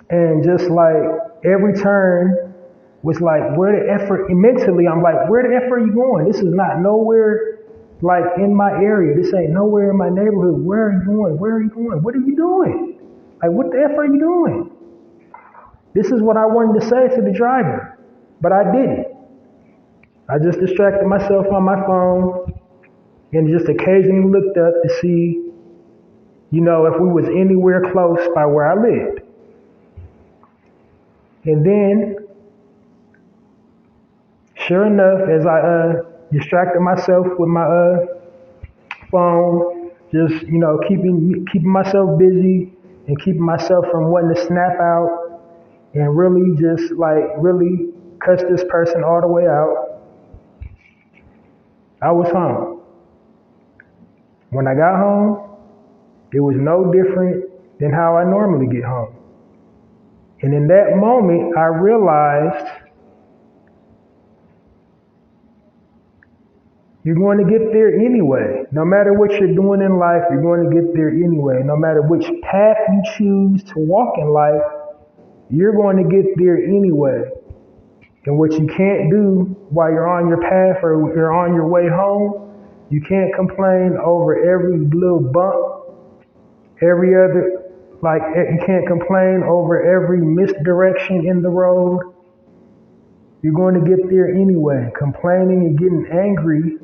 And just like every turn was like, where the effort, mentally, I'm like, where the effort are you going? This is not nowhere like in my area. This ain't nowhere in my neighborhood. Where are you going? Where are you going? What are you doing? Like, what the F are you doing? This is what I wanted to say to the driver, but I didn't. I just distracted myself on my phone and just occasionally looked up to see, if we was anywhere close by where I lived. And then, sure enough, as I distracted myself with my phone, just keeping myself busy and keeping myself from wanting to snap out and really just really cuss this person all the way out, I was home. When I got home, it was no different than how I normally get home. And in that moment, I realized you're going to get there anyway. No matter what you're doing in life, you're going to get there anyway. No matter which path you choose to walk in life, you're going to get there anyway. And what you can't do while you're on your path or you're on your way home, you can't complain over every little bump, you can't complain over every misdirection in the road. You're going to get there anyway. Complaining and getting angry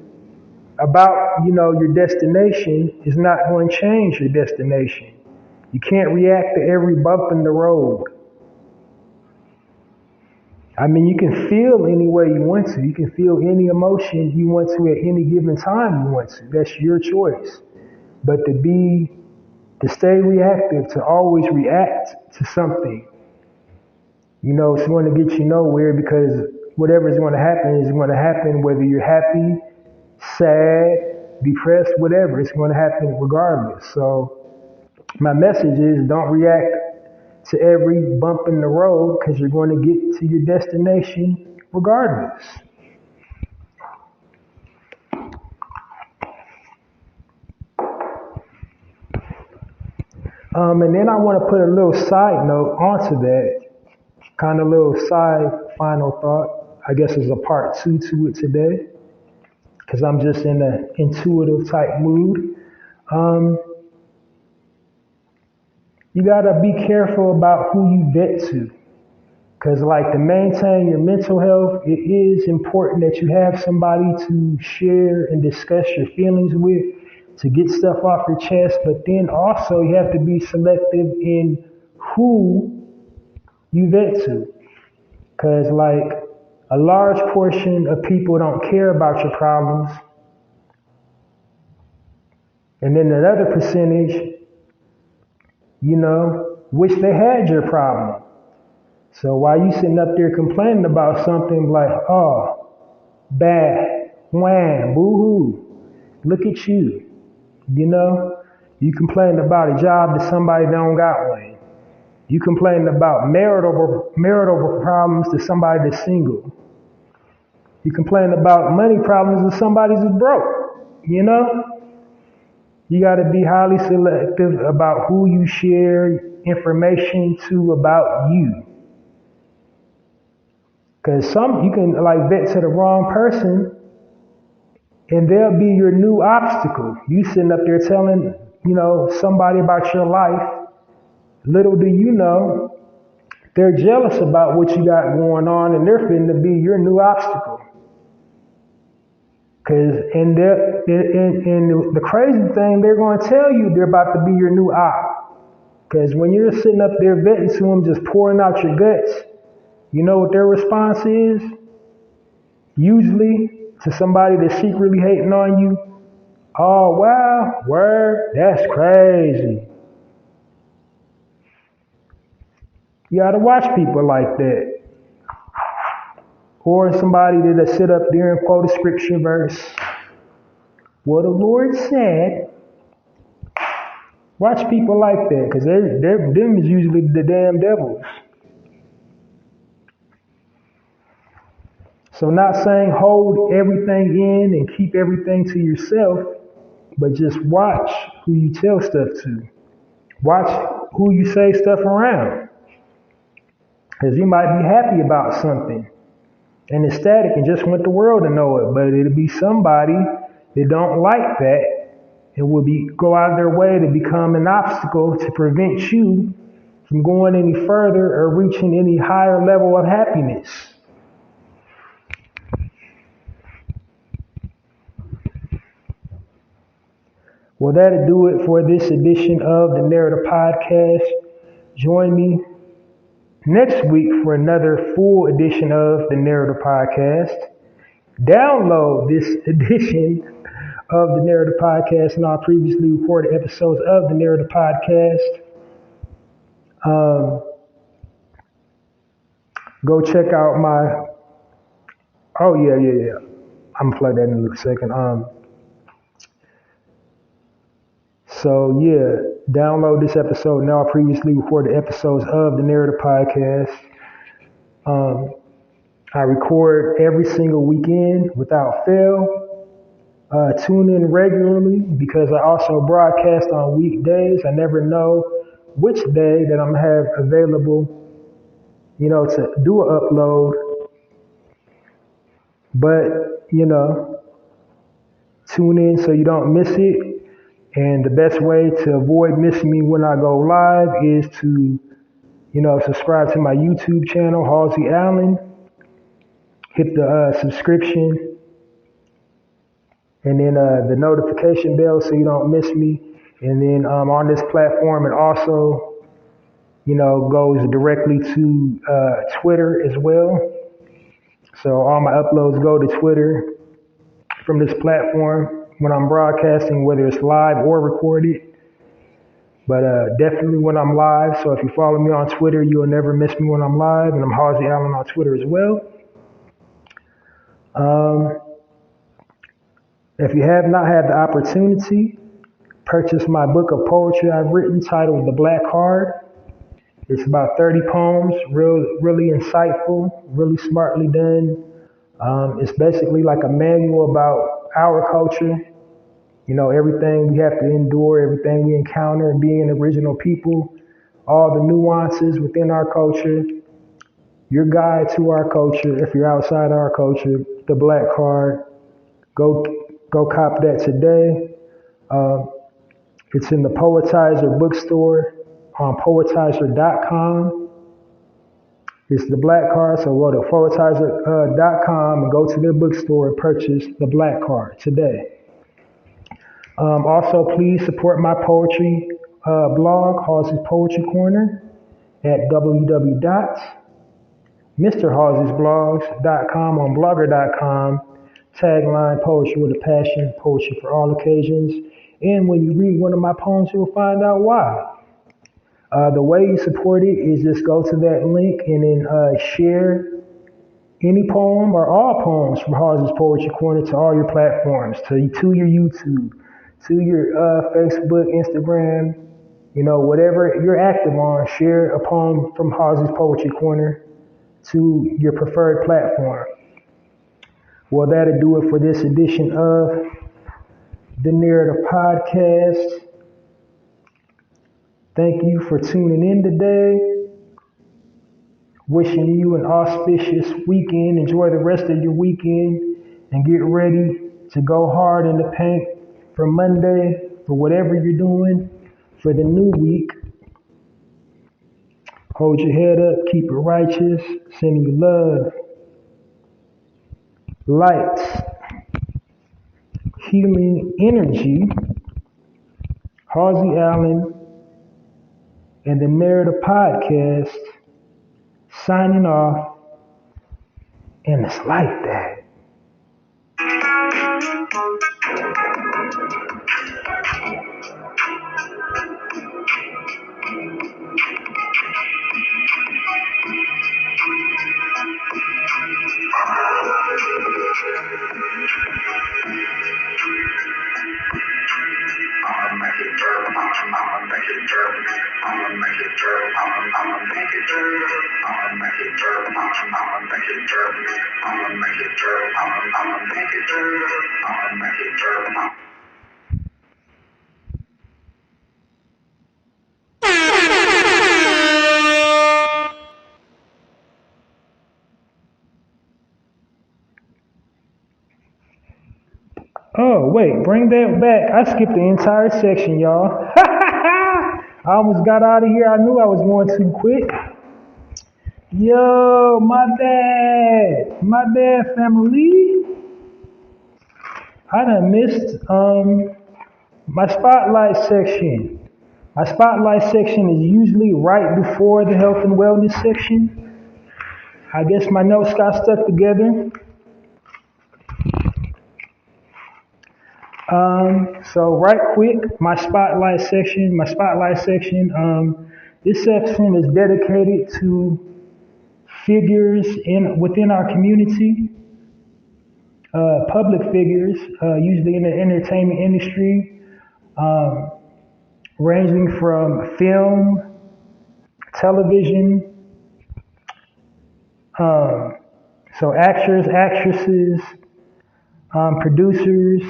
about, your destination is not going to change your destination. You can't react to every bump in the road. I mean, you can feel any way you want to. You can feel any emotion you want to at any given time you want to. That's your choice. But to stay reactive, to always react to something, it's going to get you nowhere, because whatever is going to happen whether you're happy, sad, depressed, whatever. It's going to happen regardless. So my message is, don't react to every bump in the road, because you're going to get to your destination regardless. And then I want to put a little side note onto that, kind of little side final thought. I guess is a part 2 to it today, because I'm just in an intuitive type mood. You gotta be careful about who you vet to. Because to maintain your mental health, it is important that you have somebody to share and discuss your feelings with, to get stuff off your chest. But then also you have to be selective in who you vet to. Because a large portion of people don't care about your problems. And then another percentage, wish they had your problem. So while you sitting up there complaining about something like, oh, bad, wham, boo-hoo, look at you. You complain about a job that somebody don't got one. You complain about marital problems to somebody that's single. You complain about money problems to somebody who's broke. You got to be highly selective about who you share information to about you. Because you can vet to the wrong person, and they'll be your new obstacle. You sitting up there telling, somebody about your life. Little do you know, they're jealous about what you got going on, and they're fitting to be your new obstacle. And the crazy thing, they're going to tell you they're about to be your new op. Because when you're sitting up there venting to them, just pouring out your guts, You know what their response is? Usually to somebody that's secretly hating on you, oh wow, word, that's crazy. You gotta watch people like that. Or somebody that'll sit up there and quote a scripture verse. Well, the Lord said, watch people like that, because them is usually the damn devils. So not saying hold everything in and keep everything to yourself, but just watch who you tell stuff to. Watch who you say stuff around. Because you might be happy about something and it's static and just want the world to know it, but it'll be somebody that don't like that and will go out of their way to become an obstacle to prevent you from going any further or reaching any higher level of happiness. Well, that'll do it for this edition of the Narrator Podcast. Join me next week for another full edition of the Narrator Podcast. Download this edition of the Narrator Podcast and all previously recorded episodes of the Narrator Podcast. Go check out my, oh yeah. I'm gonna plug that in a second. So yeah, download this episode and all previously recorded episodes of the Narrator Podcast. I record every single weekend without fail. Tune in regularly because I also broadcast on weekdays. I never know which day that I'm gonna have available, to do an upload. But, tune in so you don't miss it. And the best way to avoid missing me when I go live is to, subscribe to my YouTube channel, Halsey Allen. Hit the subscription and then the notification bell so you don't miss me. And then on this platform, it also, goes directly to Twitter as well. So all my uploads go to Twitter from this platform when I'm broadcasting, whether it's live or recorded. But definitely when I'm live. So if you follow me on Twitter, you'll never miss me when I'm live. And I'm Halsey Allen on Twitter as well. If you have not had the opportunity, purchase my book of poetry I've written titled The Black Card. It's about 30 poems, really insightful, really smartly done. It's basically like a manual about our culture. Everything we have to endure, everything we encounter, being original people, all the nuances within our culture, your guide to our culture. If you're outside our culture, The Black Card, go cop that today. It's in the Poetizer bookstore on Poetizer.com. It's The Black Card, so go to Poetizer.com and go to their bookstore and purchase The Black Card today. Also, please support my poetry blog, Halsey's Poetry Corner, at www.mrhalseysblogs.com on blogger.com. Tagline, poetry with a passion, poetry for all occasions. And when you read one of my poems, you'll find out why. The way you support it is just go to that link and then share any poem or all poems from Halsey's Poetry Corner to all your platforms, to your YouTube, to your Facebook, Instagram, whatever you're active on. Share a poem from Halsey's Poetry Corner to your preferred platform. Well, that'll do it for this edition of the Narrator Podcast. Thank you for tuning in today. Wishing you an auspicious weekend. Enjoy the rest of your weekend and get ready to go hard in the paint for Monday, for whatever you're doing, for the new week. Hold your head up, keep it righteous, sending you love, light, healing energy. Halsey Allen and the Narrator Podcast signing off. And it's like that. Oh, wait, bring that back. I skipped the entire section, y'all. I almost got out of here. I knew I was going too quick. Yo, my bad. My bad, family. I done missed my spotlight section. My spotlight section is usually right before the health and wellness section. I guess my notes got stuck together. So right quick, my spotlight section, this section is dedicated to figures within our community, public figures, usually in the entertainment industry, ranging from film, television, so actors, actresses, producers,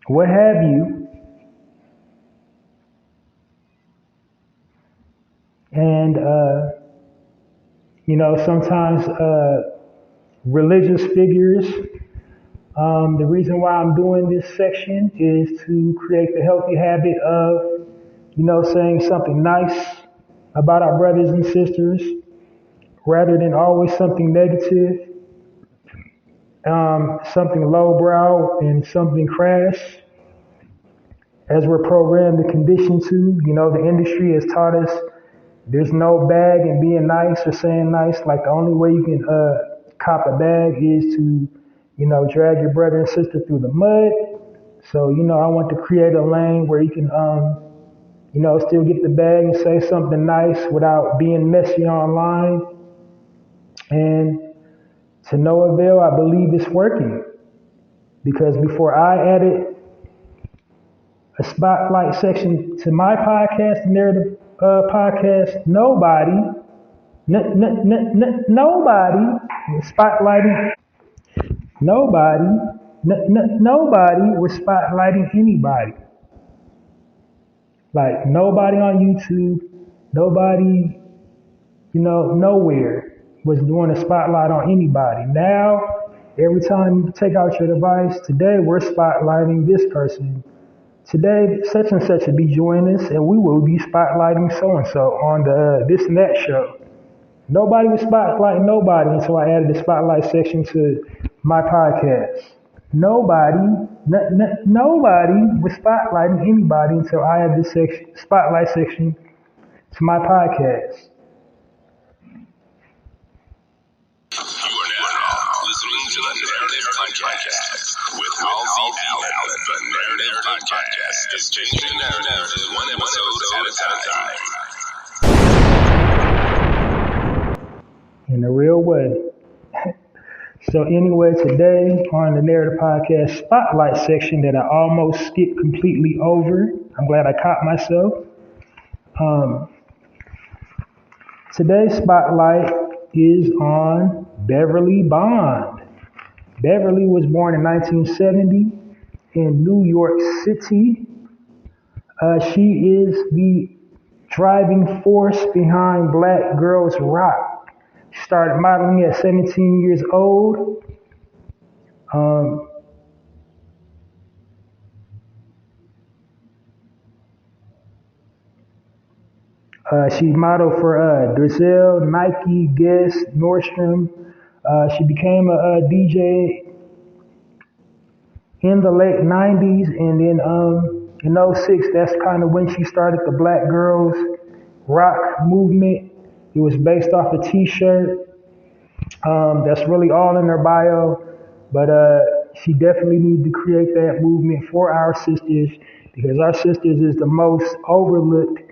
what have you. And, sometimes religious figures. The reason why I'm doing this section is to create the healthy habit of, saying something nice about our brothers and sisters rather than always something negative, something lowbrow and something crass, as we're programmed and conditioned to. The industry has taught us there's no bag in being nice or saying nice. Like the only way you can cop a bag is to, drag your brother and sister through the mud. So, I want to create a lane where you can, still get the bag and say something nice without being messy online. And to no avail, I believe it's working. Because before I added a spotlight section to my podcast, the Narrative podcast, nobody was spotlighting. Nobody was spotlighting anybody. Like nobody on YouTube, nobody, nowhere was doing a spotlight on anybody. Now, every time you take out your device, today we're spotlighting this person. Today, such and such will be joining us, and we will be spotlighting so-and-so on the this and that show. Nobody was spotlighting nobody until I added the spotlight section to my podcast. Nobody was spotlighting anybody until I added this spotlight section to my podcast. You are now listening to the Narrative Podcast with Halsey Allen. The Narrative Podcast is changing the narrative one episode at a time. In a real way. So anyway, today on the Narrative Podcast Spotlight section that I almost skipped completely over, I'm glad I caught myself. Today's Spotlight is on Beverly Bond. Beverly was born in 1970 in New York City. She is the driving force behind Black Girls Rock. She started modeling at 17 years old. She modeled for Drizzell, Nike, Guess, Nordstrom. She became a DJ in the late 90s, and then in 06, that's kind of when she started the Black Girls Rock movement. It was based off a T-shirt. That's really all in her bio, but she definitely needs to create that movement for our sisters because our sisters is the most overlooked,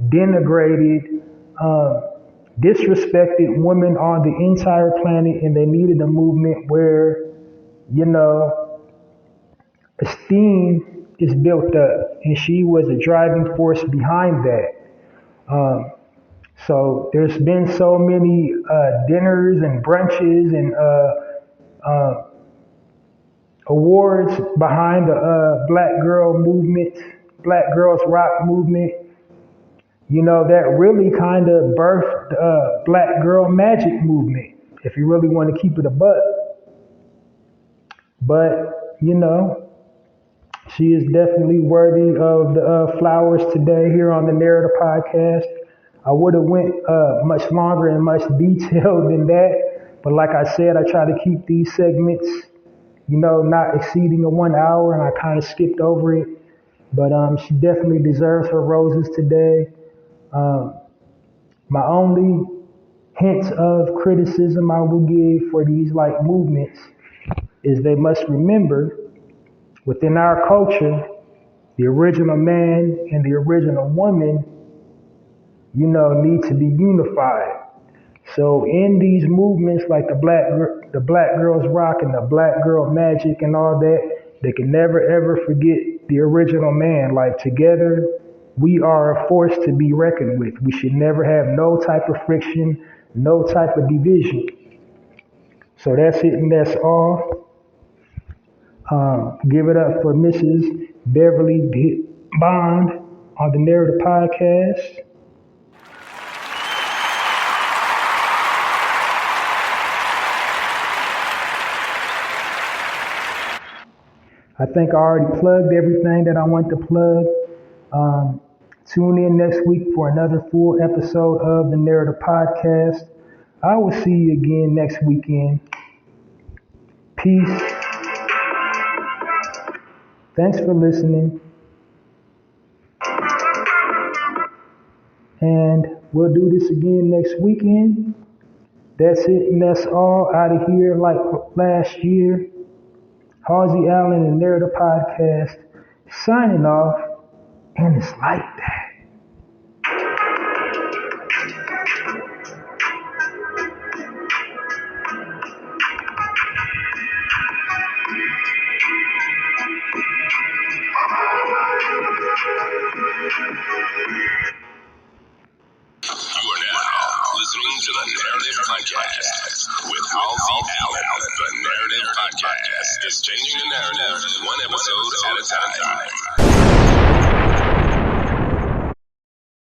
denigrated, disrespected women on the entire planet, and they needed a movement where, you know, esteem is built up, and she was a driving force behind that. So there's been so many dinners and brunches and awards behind the Black girl movement, Black girls rock movement. You know, that really kind of birthed the Black girl magic movement, if you really want to keep it a buck. But, you know, she is definitely worthy of the flowers today here on the Narrator podcast. I would have went much longer and much detailed than that. But like I said, I try to keep these segments, you know, not exceeding 1 hour, and I kind of skipped over it. But she definitely deserves her roses today. My only hints of criticism I will give for these like movements is they must remember within our culture, the original man and the original woman, you know, need to be unified. So in these movements like the Black Girls Rock and the Black Girl Magic and all that, they can never ever forget the original man. Like together, we are a force to be reckoned with. We should never have no type of friction, no type of division. So that's it and that's all. Give it up for Mrs. Beverly Bond on the Narrative Podcast. I think I already plugged everything that I want to plug. Tune in next week for another full episode of the Narrative Podcast. I will see you again next weekend. Peace. Thanks for listening. And we'll do this again next weekend. That's it and that's all. Out of here like last year. Halsey Allen and Narrative Podcast signing off, and it's like that. You are now listening to the Narrative Podcast with Halsey Allen. The Narrative Podcast is changing the narrative one episode at a time.